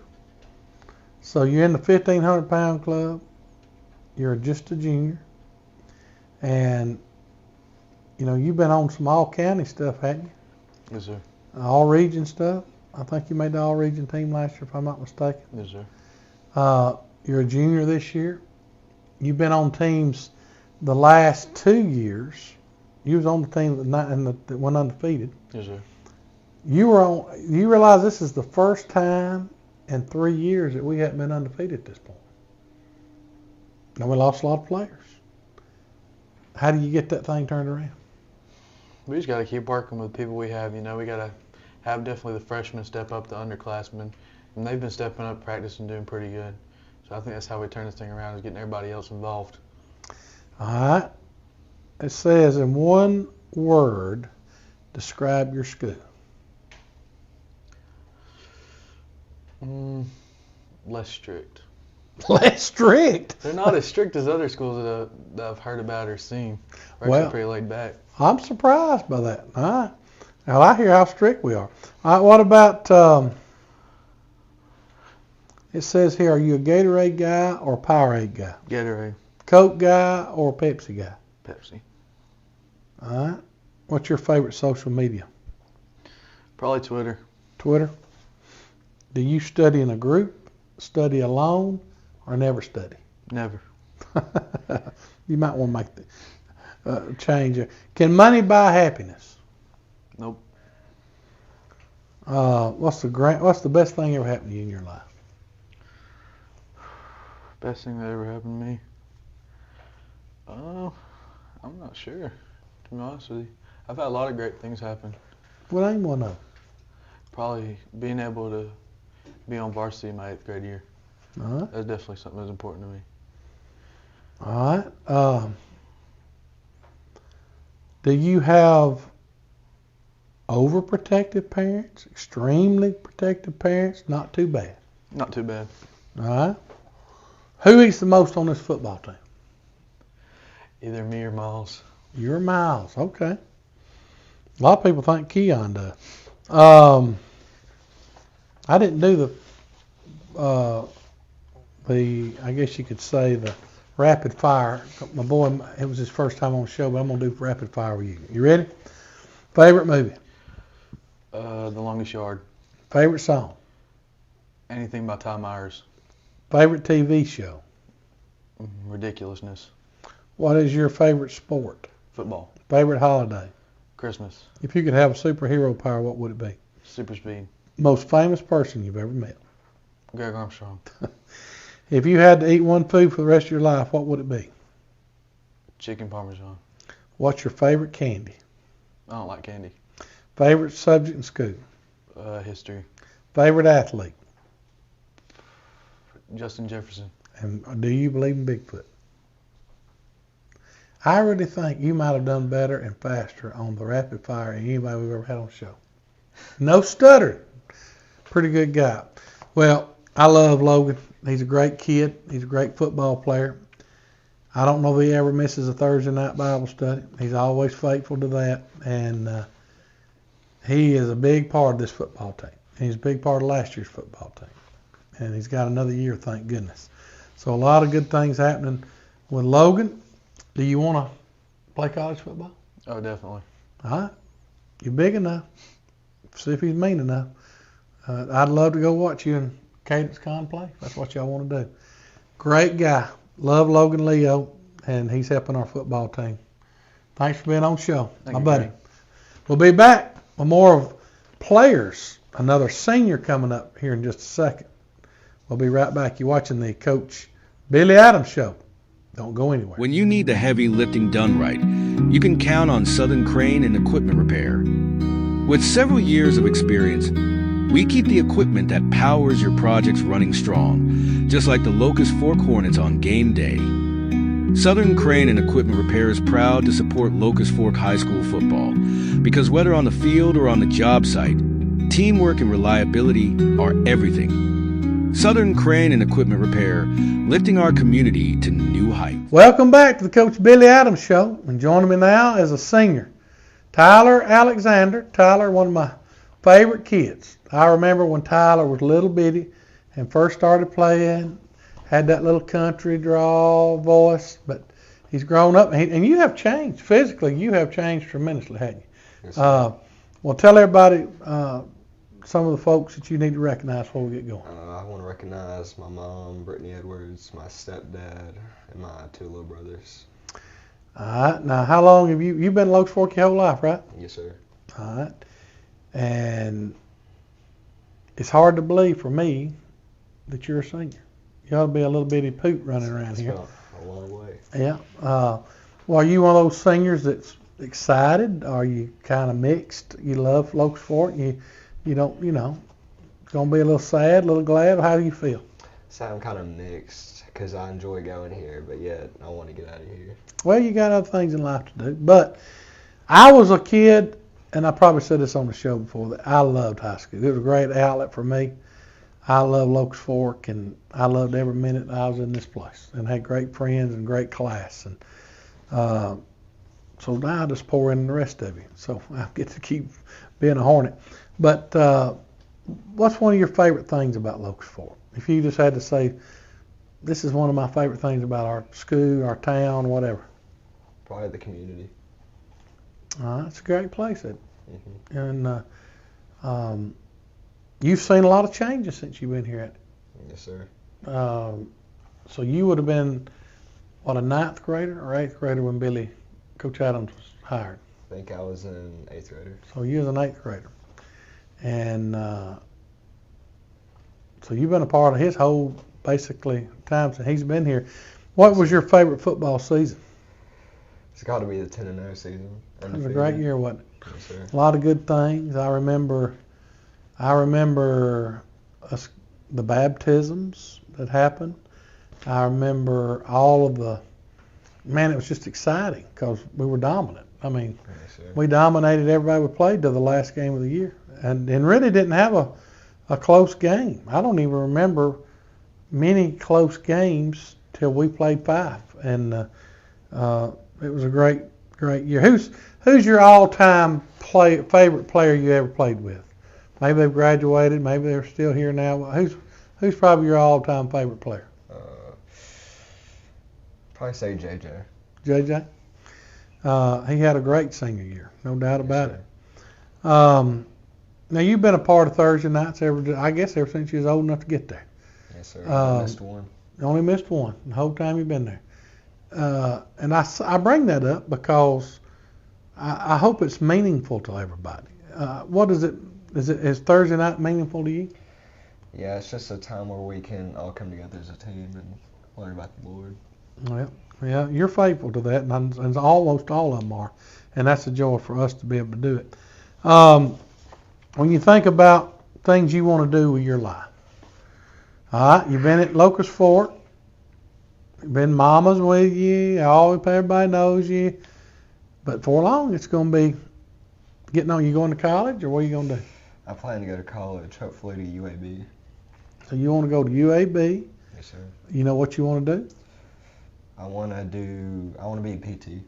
Speaker 2: So you're in the 1,500 pound club. You're just a junior. And, you've been on some all-county stuff, haven't you?
Speaker 8: Yes, sir.
Speaker 2: All-region stuff. I think you made the all-region team last year, if I'm not mistaken.
Speaker 8: Yes, sir.
Speaker 2: You're a junior this year. You've been on teams the last 2 years. You was on the team that went undefeated.
Speaker 8: Yes, sir.
Speaker 2: You realize this is the first time in 3 years that we haven't been undefeated at this point. And we lost a lot of players. How do you get that thing turned around?
Speaker 8: We just got to keep working with people we have. We got to have definitely the freshmen step up the underclassmen. And they've been stepping up, practicing, doing pretty good. So I think that's how we turn this thing around, is getting everybody else involved.
Speaker 2: All right. It says in one word, describe your school.
Speaker 8: Less strict.
Speaker 2: Less strict?
Speaker 8: They're not as strict as other schools that I've heard about or seen. We're actually pretty laid back.
Speaker 2: I'm surprised by that. All right. Now, I hear how strict we are. All right, what about, it says here, are you a Gatorade guy or a Powerade guy?
Speaker 8: Gatorade.
Speaker 2: Coke guy or Pepsi guy?
Speaker 8: Pepsi.
Speaker 2: All right. What's your favorite social media?
Speaker 8: Probably Twitter.
Speaker 2: Twitter. Do you study in a group, study alone, or never study?
Speaker 8: Never.
Speaker 2: You might want to make the change. Can money buy happiness?
Speaker 8: Nope.
Speaker 2: What's the best thing ever happened to you in your life?
Speaker 8: Best thing that ever happened to me? I'm not sure, to be honest with you. I've had a lot of great things happen.
Speaker 2: Well, ain't one of them.
Speaker 8: Probably being able to be on varsity in my 8th grade year.
Speaker 2: All right.
Speaker 8: That's definitely something that's important to me.
Speaker 2: All right. Do you have overprotective parents, extremely protective parents, not too bad?
Speaker 8: Not too bad.
Speaker 2: All right. Who eats the most on this football team?
Speaker 8: Either me or Miles.
Speaker 2: You're Miles. Okay. A lot of people think Keon does. I didn't do I guess you could say the rapid fire. My boy, it was his first time on the show, but I'm going to do rapid fire with you. You ready? Favorite movie?
Speaker 8: The Longest Yard.
Speaker 2: Favorite song?
Speaker 8: Anything by Ty Myers.
Speaker 2: Favorite TV show?
Speaker 8: Ridiculousness.
Speaker 2: What is your favorite sport?
Speaker 8: Football.
Speaker 2: Favorite holiday?
Speaker 8: Christmas.
Speaker 2: If you could have a superhero power, what would it be?
Speaker 8: Super speed.
Speaker 2: Most famous person you've ever met?
Speaker 8: Greg Armstrong.
Speaker 2: If you had to eat one food for the rest of your life, what would it be?
Speaker 8: Chicken Parmesan.
Speaker 2: What's your favorite candy?
Speaker 8: I don't like candy.
Speaker 2: Favorite subject in school?
Speaker 8: History.
Speaker 2: Favorite athlete?
Speaker 8: Justin Jefferson.
Speaker 2: And do you believe in Bigfoot? I really think you might have done better and faster on the rapid fire than anybody we've ever had on the show. No stuttering. Pretty good guy. Well, I love Logan. He's a great kid. He's a great football player. I don't know if he ever misses a Thursday night Bible study. He's always faithful to that. And he is a big part of this football team. And he's a big part of last year's football team. And he's got another year, thank goodness. So a lot of good things happening with Logan. Do you want to play college football?
Speaker 8: Oh, definitely.
Speaker 2: All right. You're big enough. See if he's mean enough. I'd love to go watch you and Cadence Con play. That's what y'all want to do. Great guy. Love Logan Leo, and he's helping our football team. Thanks for being on the show,
Speaker 8: Thank
Speaker 2: my
Speaker 8: you,
Speaker 2: buddy.
Speaker 8: Greg.
Speaker 2: We'll be back with more of players. Another senior coming up here in just a second. We'll be right back. You're watching the Coach Billy Adams Show. Don't go anywhere.
Speaker 1: When you need the heavy lifting done right, you can count on Southern Crane and Equipment Repair.
Speaker 9: With several years of experience, we keep the equipment that powers your projects running strong, just like the Locust Fork Hornets on game day. Southern Crane and Equipment Repair is proud to support Locust Fork High School football, because whether on the field or on the job site, teamwork and reliability are everything. Southern Crane and Equipment Repair, lifting our community to new heights.
Speaker 2: Welcome back to the Coach Billy Adams Show. And joining me now is a senior, Tyler Alexander. Tyler, one of my favorite kids. I remember when Tyler was little bitty and first started playing, had that little country drawl voice, but he's grown up. And you have changed. Physically, you have changed tremendously, haven't you?
Speaker 10: Yes, sir.
Speaker 2: Well, tell everybody some of the folks that you need to recognize before we get going.
Speaker 10: I want to recognize my mom, Brittany Edwards, my stepdad, and my 2 little brothers.
Speaker 2: All right. Now, how long have you've been in Locust Fork your whole life, right?
Speaker 10: Yes, sir.
Speaker 2: All right. And it's hard to believe for me that you're a senior. You ought to be a little bitty poot running around here.
Speaker 10: It's a long way.
Speaker 2: Yeah. Well, are you one of those seniors that's excited? Are you kind of mixed? You love Locust Fork? You don't, going to be a little sad, a little glad? How do you feel?
Speaker 10: So I'm kind of mixed because I enjoy going here, but yet I want to get out of here.
Speaker 2: Well, you got other things in life to do. But I was a kid, and I probably said this on the show before, that I loved high school. It was a great outlet for me. I love Locust Fork, and I loved every minute I was in this place, and had great friends and great class. And so now I just pour in the rest of you. So I get to keep being a Hornet. But what's one of your favorite things about Locust Fork? If you just had to say, this is one of my favorite things about our school, our town, whatever.
Speaker 10: Probably the community.
Speaker 2: It's a great place.
Speaker 10: Mm-hmm.
Speaker 2: And you've seen a lot of changes since you've been here.
Speaker 10: Yes, sir.
Speaker 2: So you would have been, what, a 9th grader or 8th grader when Coach Adams was hired?
Speaker 10: I think I was an 8th grader.
Speaker 2: So you was an 8th grader. And so you've been a part of his whole, basically, time since he's been here. What was your favorite football season?
Speaker 10: It's got to be the 10-0 season.
Speaker 2: It was a great year, wasn't it?
Speaker 10: Yes, sir.
Speaker 2: A lot of good things. I remember the baptisms that happened. I remember all of it was just exciting because we were dominant. I mean,
Speaker 10: Yes, sir.
Speaker 2: we dominated everybody we played to the last game of the year, and really didn't have a close game. I don't even remember many close games till we played 5, and it was a great year. Who's your all-time favorite player you ever played with? Maybe they've graduated, maybe they're still here now. Who's probably your all-time favorite player?
Speaker 10: Probably say JJ.
Speaker 2: JJ? He had a great senior year, no doubt about it. Now, you've been a part of Thursday nights ever since you was old enough to get there.
Speaker 10: Yes, sir. I missed one.
Speaker 2: You only missed one the whole time you've been there. And I bring that up because I hope it's meaningful to everybody. What is it? Is Thursday night meaningful to you?
Speaker 10: Yeah, it's just a time where we can all come together as a team and learn about the Lord.
Speaker 2: Well, yeah, you're faithful to that, and almost all of them are, and that's a joy for us to be able to do it. When you think about things you want to do with your life, all right, you've been at Locust Fork, you've been mamas with you, everybody knows you, but for long it's going to be getting on. You going to college, or what are you going to do?
Speaker 10: I plan to go to college, hopefully to UAB.
Speaker 2: So you want to go to UAB?
Speaker 10: Yes, sir.
Speaker 2: You know what you want to do?
Speaker 10: I want to be a PT.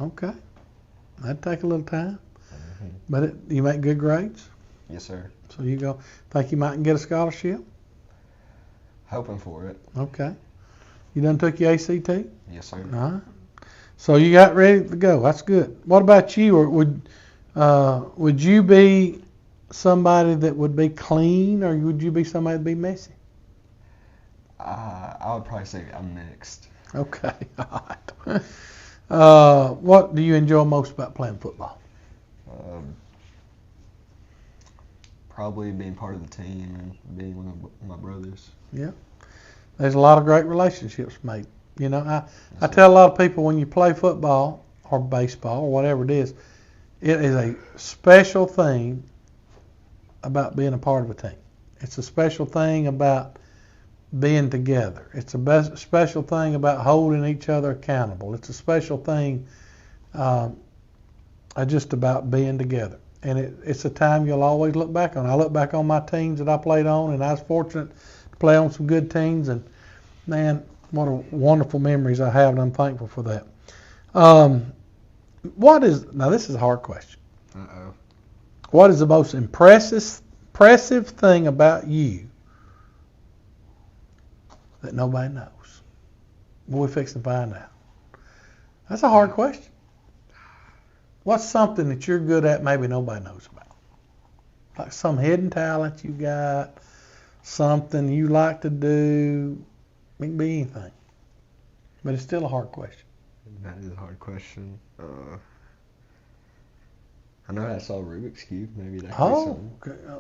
Speaker 2: Okay. That'd take a little time.
Speaker 10: Mm-hmm.
Speaker 2: But you make good grades?
Speaker 10: Yes, sir.
Speaker 2: So you think you might get a scholarship?
Speaker 10: Hoping for it.
Speaker 2: Okay. You done took your ACT?
Speaker 10: Yes, sir.
Speaker 2: All right. So you got ready to go. That's good. What about you? Or would you be somebody that would be clean, or would you be somebody that'd be messy?
Speaker 10: I would probably say I'm mixed.
Speaker 2: Okay. All right. What do you enjoy most about playing football?
Speaker 10: Probably being part of the team and being with my brothers.
Speaker 2: Yeah. There's a lot of great relationships made. I tell a lot of people, when you play football or baseball or whatever it is, It is a special thing about being a part of a team. It's a special thing about being together. It's a special thing about holding each other accountable. It's a special thing just about being together. And it's a time you'll always look back on. I look back on my teams that I played on, and I was fortunate to play on some good teams. And, man, what a wonderful memories I have, and I'm thankful for that. Now, this is a hard question.
Speaker 10: Uh-oh.
Speaker 2: What is the most impressive thing about you that nobody knows? We're fixing to find out. That's a hard question. What's something that you're good at maybe nobody knows about? Like some hidden talent you got, something you like to do. It can be anything. But it's still a hard question.
Speaker 10: That is a hard question. I know how to solve Rubik's Cube. Maybe that could be something.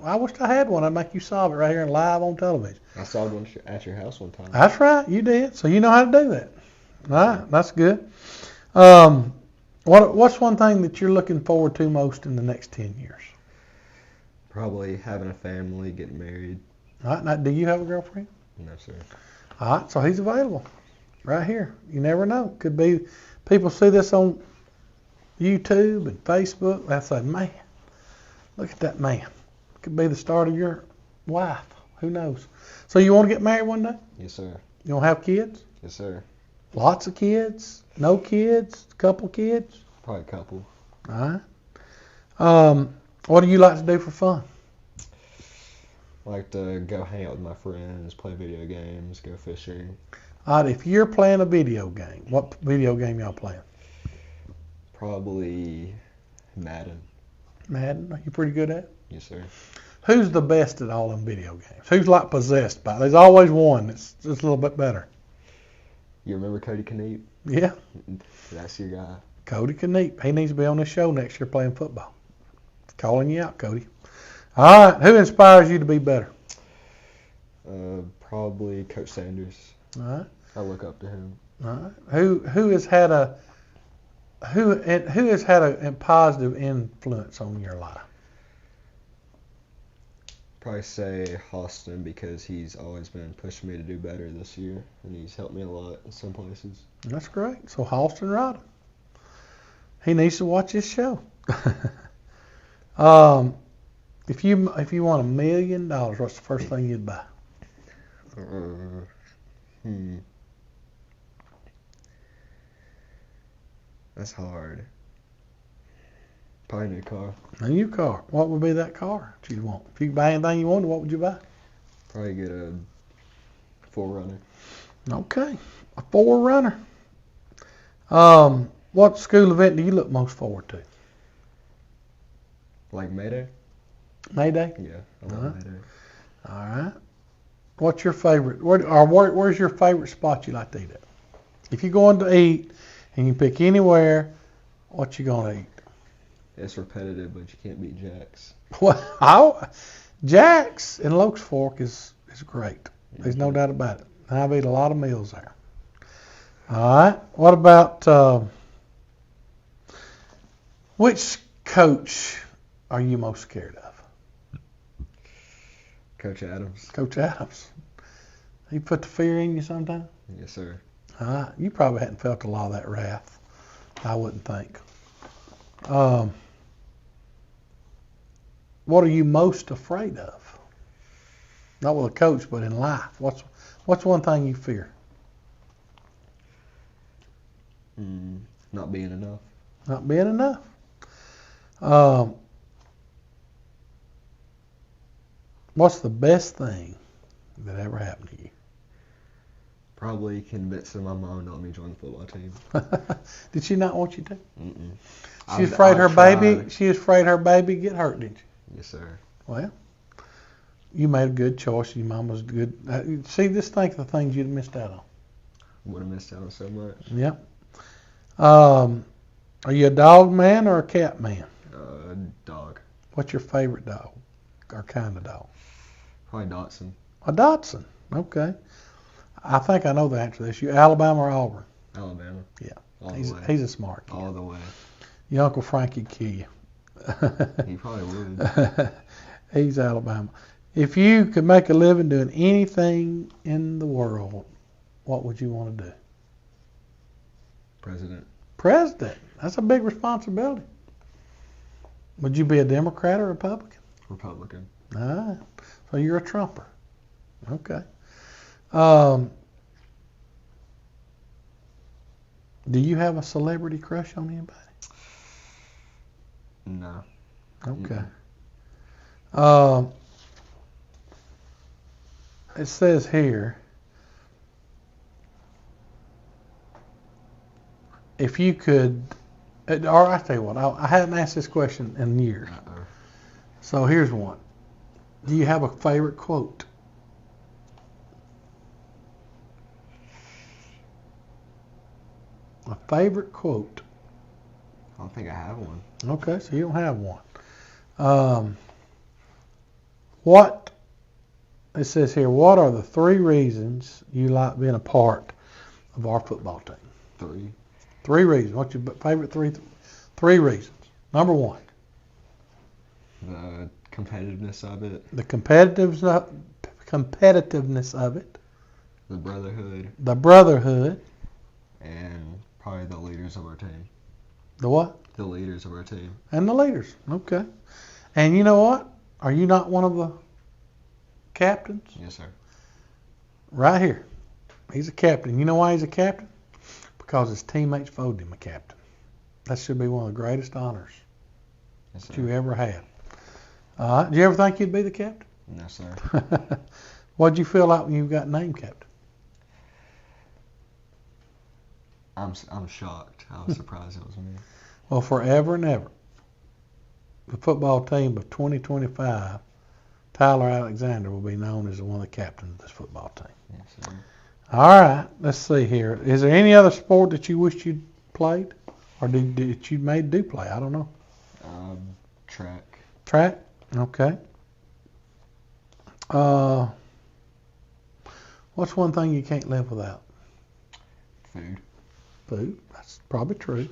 Speaker 2: I wish I had one. I'd make you solve it right here and live on television.
Speaker 10: I solved one at your house one time.
Speaker 2: That's right. You did. So you know how to do that. All right. That's good. What's one thing that you're looking forward to most in the next 10 years?
Speaker 10: Probably having a family, getting married.
Speaker 2: All right. Now, do you have a girlfriend?
Speaker 10: No, sir.
Speaker 2: All right. So he's available right here. You never know. Could be people see this on YouTube and Facebook. They say, man, look at that man. Could be the start of your life. Who knows? So you want to get married one day?
Speaker 10: Yes, sir.
Speaker 2: You want to have kids?
Speaker 10: Yes, sir.
Speaker 2: Lots of kids? No kids? Couple kids?
Speaker 10: Probably a couple.
Speaker 2: All right. What do you like to do for fun?
Speaker 10: I like to go hang out with my friends, play video games, go fishing.
Speaker 2: All right, if you're playing a video game, what video game y'all playing?
Speaker 10: Probably Madden.
Speaker 2: Madden? Are you pretty good at it?
Speaker 10: Yes, sir.
Speaker 2: Who's the best at all them video games? Who's like possessed by it? There's always one that's just a little bit better.
Speaker 10: You remember Cody Kneep?
Speaker 2: Yeah.
Speaker 10: That's your guy.
Speaker 2: Cody Kneep. He needs to be on this show next year playing football. Calling you out, Cody. All right. Who inspires you to be better?
Speaker 10: Probably Coach Sanders.
Speaker 2: All right.
Speaker 10: I look up to him.
Speaker 2: All right. Who has had a positive influence on your life?
Speaker 10: Probably say Austin because he's always been pushing me to do better this year, and he's helped me a lot in some places.
Speaker 2: That's great. So Austin Rodham. He needs to watch this show. If you won $1 million, what's the first thing you'd buy?
Speaker 10: That's hard. Probably a new car.
Speaker 2: A new car. What would be that car that you'd want? If you could buy anything you wanted, what would you buy?
Speaker 10: Probably get a 4Runner.
Speaker 2: Okay, a 4Runner. What school event do you look most forward to?
Speaker 10: Like Mayday?
Speaker 2: Mayday?
Speaker 10: Yeah, I love Mayday.
Speaker 2: All right. What's your favorite? Where's your favorite spot you like to eat at? If you're going to eat and you pick anywhere, what you gonna eat?
Speaker 10: It's repetitive, but you can't beat Jack's.
Speaker 2: Well, Jack's in Locust Fork is great. There's no doubt about it. I've eaten a lot of meals there. All right. What about which coach are you most scared of?
Speaker 10: Coach Adams.
Speaker 2: Coach Adams. He put the fear in you sometime?
Speaker 10: Yes, sir.
Speaker 2: All right. You probably hadn't felt a lot of that wrath, I wouldn't think. What are you most afraid of? Not with a coach, but in life. What's one thing you fear?
Speaker 10: Not being enough.
Speaker 2: Not being enough. What's the best thing that ever happened to you?
Speaker 10: Probably convincing my mom to let me join the football team.
Speaker 2: Did she not want you to?
Speaker 10: Mm-mm.
Speaker 2: She was afraid her baby. She was afraid her baby get hurt, didn't she?
Speaker 10: Yes, sir.
Speaker 2: Well, you made a good choice. Your mom was good. See, just think of the things you'd missed out on.
Speaker 10: Would have missed out on so much.
Speaker 2: Yep. Are you a dog man or a cat man?
Speaker 10: Dog.
Speaker 2: What's your favorite dog or kind of dog?
Speaker 10: Probably Dotson.
Speaker 2: A Dotson. Okay. I think I know the answer to this. You Alabama or Auburn?
Speaker 10: Alabama.
Speaker 2: Yeah.
Speaker 10: All
Speaker 2: He's
Speaker 10: the way.
Speaker 2: a smart kid.
Speaker 10: All the way.
Speaker 2: Your Uncle Frankie kill you.
Speaker 10: He probably would.
Speaker 2: He's Alabama. If you could make a living doing anything in the world, what would you want to do?
Speaker 10: President.
Speaker 2: President. That's a big responsibility. Would you be a Democrat or Republican?
Speaker 10: Republican.
Speaker 2: Ah, so you're a Trumper. Okay. Do you have a celebrity crush on anybody?
Speaker 10: No.
Speaker 2: Okay. It says here, if you could, or I tell you what, I hadn't asked this question in years.
Speaker 10: Uh-oh.
Speaker 2: So here's one. Do you have a favorite quote? A favorite quote.
Speaker 10: I don't think I have one.
Speaker 2: Okay, so you don't have one. What, it says here, what are the 3 reasons you like being a part of our football team?
Speaker 10: 3.
Speaker 2: 3 reasons. What's your favorite 3 reasons? Number 1.
Speaker 10: The competitiveness of it.
Speaker 2: The competitiveness of it.
Speaker 10: The brotherhood.
Speaker 2: The brotherhood.
Speaker 10: And probably the leaders of our team.
Speaker 2: The what?
Speaker 10: The leaders of our team.
Speaker 2: And the leaders. Okay. And you know what? Are you not one of the captains?
Speaker 10: Yes, sir.
Speaker 2: Right here. He's a captain. You know why he's a captain? Because his teammates voted him a captain. That should be one of the greatest honors
Speaker 10: Yes, sir.
Speaker 2: that you ever had. Did you ever think you'd be the captain?
Speaker 10: No, sir.
Speaker 2: What'd you feel like when you got named captain?
Speaker 10: I'm shocked. I was surprised it was me.
Speaker 2: Well, forever and ever, the football team of 2025, Tyler Alexander will be known as one of the captains of this football team.
Speaker 10: Yes, sir.
Speaker 2: All right, let's see here. Is there any other sport that you wish you'd played, or did you made do play? I don't know.
Speaker 10: Track.
Speaker 2: Track. Okay. What's one thing you can't live without?
Speaker 10: Food.
Speaker 2: Food. That's probably true.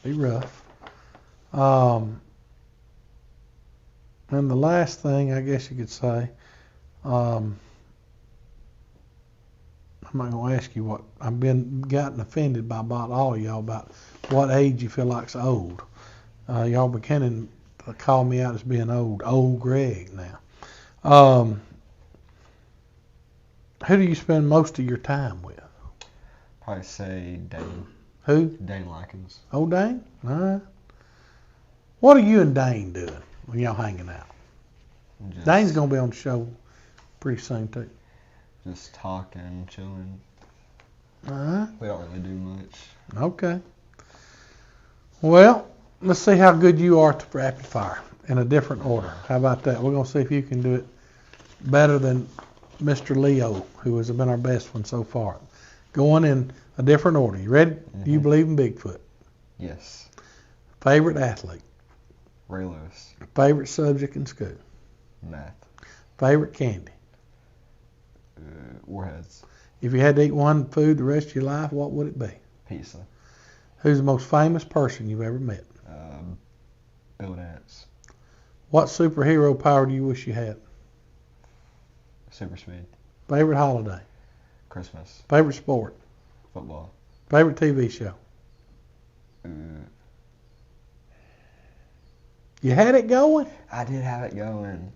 Speaker 2: Be rough. And the last thing, I guess you could say, I'm not going to ask you what, I've gotten offended by about all of y'all about what age you feel like's old. Y'all beginning to call me out as being old Greg now. Who do you spend most of your time with?
Speaker 10: Probably say Dane.
Speaker 2: Who?
Speaker 10: Dane Likens.
Speaker 2: Oh, Dane? All right. What are you and Dane doing when y'all hanging out?
Speaker 10: Just,
Speaker 2: Dane's going to be on the show pretty soon, too.
Speaker 10: Just talking, chilling.
Speaker 2: All right.
Speaker 10: We don't really do much.
Speaker 2: Okay. Well, let's see how good you are to rapid fire in a different order. How about that? We're going to see if you can do it better than Mr. Leo, who has been our best one so far. Going in a different order. You ready?
Speaker 10: Mm-hmm.
Speaker 2: You believe in Bigfoot.
Speaker 10: Yes.
Speaker 2: Favorite athlete.
Speaker 10: Ray Lewis.
Speaker 2: Favorite subject in school.
Speaker 10: Math.
Speaker 2: Favorite candy.
Speaker 10: Warheads.
Speaker 2: If you had to eat one food the rest of your life, what would it be?
Speaker 10: Pizza.
Speaker 2: Who's the most famous person you've ever met?
Speaker 10: Bill Dance.
Speaker 2: What superhero power do you wish you had?
Speaker 10: Super speed.
Speaker 2: Favorite holiday?
Speaker 10: Christmas.
Speaker 2: Favorite sport?
Speaker 10: Football.
Speaker 2: Favorite TV show? You had it going?
Speaker 10: I did have it going.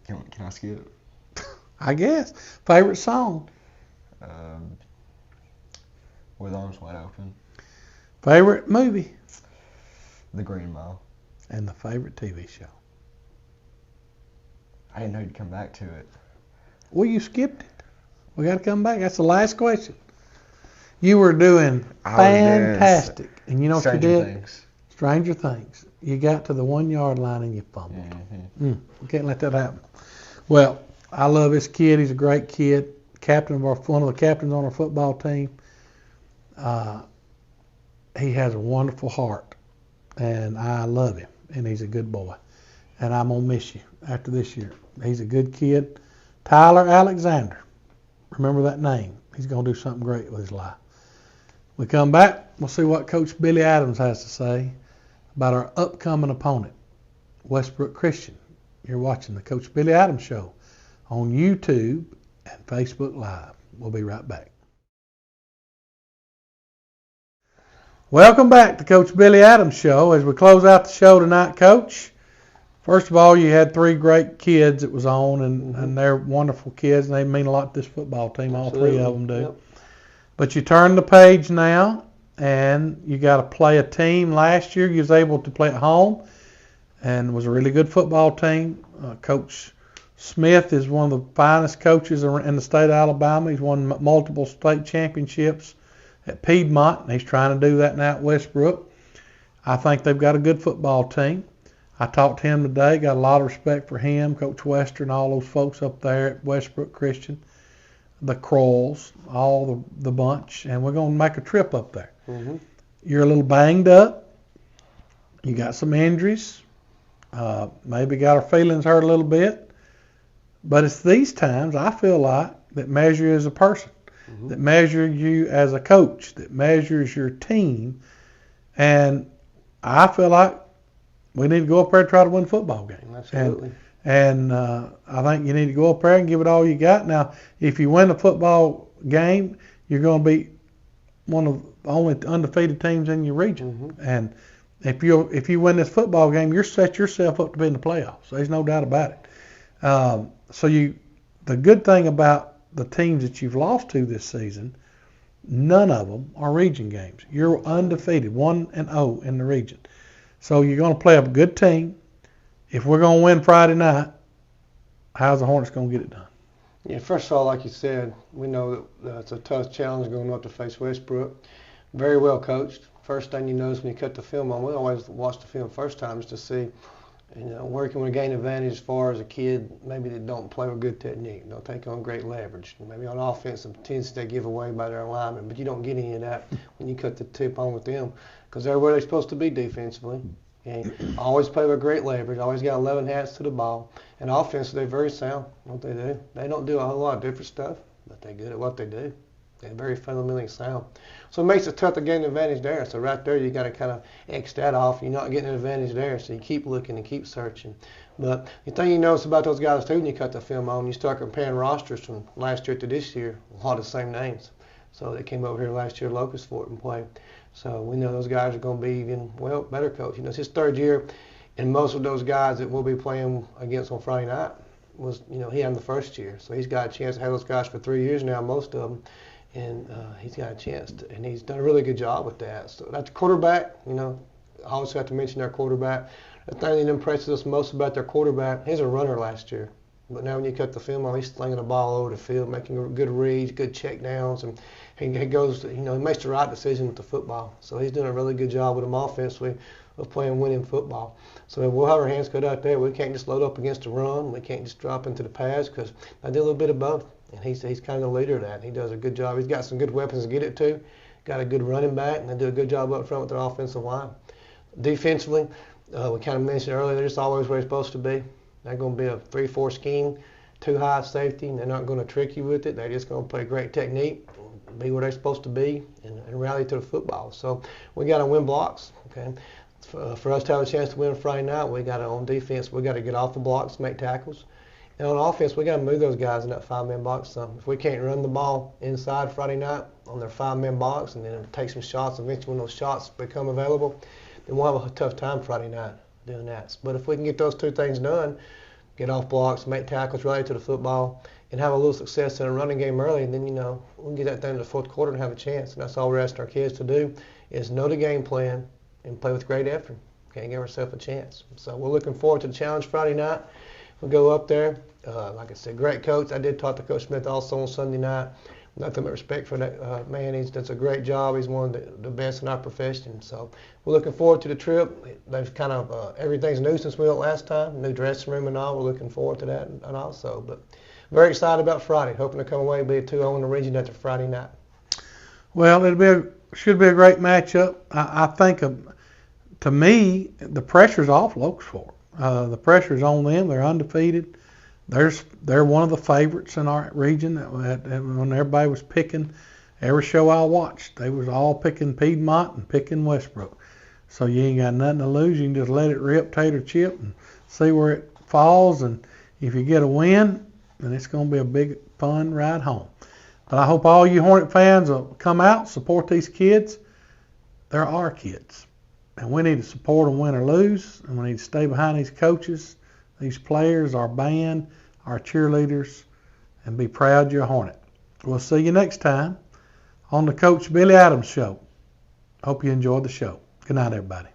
Speaker 10: Can I skip?
Speaker 2: I guess. Favorite song?
Speaker 10: With Arms Wide Open.
Speaker 2: Favorite movie?
Speaker 10: The Green Mile.
Speaker 2: And the favorite TV show?
Speaker 10: I didn't know you'd come back to it.
Speaker 2: Well, you skipped it. We got to come back. That's the last question. You were doing fantastic. And you know what you did?
Speaker 10: Things.
Speaker 2: Stranger Things. You got to the 1 yard line and you fumbled.
Speaker 10: Mm-hmm.
Speaker 2: You can't let that happen. Well, I love this kid. He's a great kid. Captain of one of the captains on our football team. He has a wonderful heart, and I love him. And he's a good boy. And I'm gonna miss you after this year. He's a good kid. Tyler Alexander. Remember that name. He's gonna do something great with his life. We come back, we'll see what Coach Billy Adams has to say about our upcoming opponent, Westbrook Christian. You're watching the Coach Billy Adams Show on YouTube and Facebook Live. We'll be right back. Welcome back to Coach Billy Adams Show. As we close out the show tonight, Coach, first of all, you had 3 great kids that was on, and they're wonderful kids, and they mean a lot to this football team.
Speaker 3: Absolutely.
Speaker 2: All 3 of them do.
Speaker 3: Yep.
Speaker 2: But you turn the page now, and you got to play a team. Last year, you was able to play at home, and was a really good football team. Coach Smith is one of the finest coaches in the state of Alabama. He's won multiple state championships at Piedmont, and he's trying to do that now at Westbrook. I think they've got a good football team. I talked to him today, got a lot of respect for him, Coach Wester, and all those folks up there at Westbrook Christian, the Crolls, all the bunch, and we're going to make a trip up there.
Speaker 3: Mm-hmm.
Speaker 2: You're a little banged up. You got some injuries. Maybe got our feelings hurt a little bit. But it's these times, I feel like, that measure you as a person, that measure you as a coach, that measures your team. And I feel like we need to go up there and try to win a football game.
Speaker 3: Absolutely.
Speaker 2: And I think you need to go up there and give it all you got. Now, if you win a football game, you're going to be one of the only undefeated teams in your region.
Speaker 3: Mm-hmm.
Speaker 2: And if you win this football game, you're set yourself up to be in the playoffs. There's no doubt about it. The good thing about the teams that you've lost to this season, none of them are region games. You're undefeated, 1-0 in the region. So you're going to play a good team. If we're going to win Friday night, how's the Hornets going to get it done?
Speaker 3: Yeah, first of all, like you said, we know that it's a tough challenge going up to face Westbrook. Very well coached. First thing you notice when you cut the film on, we always watch the film first time just to see, where can we gain advantage as far as a kid maybe that don't play with good technique, don't take on great leverage. Maybe on offense, some tendencies they give away by their alignment, but you don't get any of that when you cut the tip on with them because they're where they're supposed to be defensively. Okay? Always play with great leverage, always got 11 hats to the ball, and offensively they're very sound, what they do. They don't do a whole lot of different stuff, but they're good at what they do. They're very fundamentally sound. So it makes it tough to gain an advantage there. So right there, you got to kind of X that off. You're not getting an advantage there, so you keep looking and keep searching. But the thing you notice about those guys too, when you cut the film on, you start comparing rosters from last year to this year. A lot of the same names. So they came over here last year, Locust Fort, and played. So we know those guys are going to be even better coached. It's his 3rd year, and most of those guys that we'll be playing against on Friday night was, he had them the 1st year. So he's got a chance to have those guys for 3 years now, most of them. And he's got a chance to, and he's done a really good job with that. So that's quarterback, I always have to mention their quarterback. The thing that impresses us most about their quarterback, he's a runner last year. But now when you cut the film on, he's slinging the ball over the field, making good reads, good check downs, and he goes, he makes the right decision with the football. So he's doing a really good job with them offensively of playing winning football. So we'll have our hands cut out there. We can't just load up against the run. We can't just drop into the pass because I do a little bit of both. And he's kind of the leader of that. He does a good job. He's got some good weapons to get it to. Got a good running back, and they do a good job up front with their offensive line. Defensively, we kind of mentioned earlier, they're just always where they're supposed to be. They're going to be a 3-4 scheme, 2 high safety, and they're not going to trick you with it. They're just going to play great technique, be where they're supposed to be, and rally to the football. So we got to win blocks. Okay, for us to have a chance to win Friday night, we got to, on defense, we got to get off the blocks, make tackles. And on offense, we got to move those guys in that 5-man box some. If we can't run the ball inside Friday night on their 5-man box and then take some shots, eventually when those shots become available, then we'll have a tough time Friday night doing that. But if we can get those 2 things done, get off blocks, make tackles, rally to the football, and have a little success in a running game early, and then, we can get that thing to the 4th quarter and have a chance. And that's all we're asking our kids to do is know the game plan and play with great effort. Okay, give ourselves a chance. So we're looking forward to the challenge Friday night. We'll go up there. Like I said, great coach. I did talk to Coach Smith also on Sunday night. Nothing but respect for that man. He does a great job. He's one of the best in our profession. So we're looking forward to the trip. They've kind of, everything's new since we went last time. New dressing room and all. We're looking forward to that and also. But very excited about Friday. Hoping to come away and be a 2-0 in the region after Friday night.
Speaker 2: Well, should be a great matchup. I think, to me, the pressure's off Locust Fork. The pressure's on them. They're undefeated. They're one of the favorites in our region. When everybody was picking every show I watched, they was all picking Piedmont and picking Westbrook. So you ain't got nothing to lose. You can just let it rip, tater chip, and see where it falls. And if you get a win, then it's going to be a big, fun ride home. But I hope all you Hornet fans will come out, support these kids. They're our kids. And we need to support them win or lose. And we need to stay behind these coaches, these players, our band, our cheerleaders, and be proud you're a Hornet. We'll see you next time on the Coach Billy Adams Show. Hope you enjoyed the show. Good night, everybody.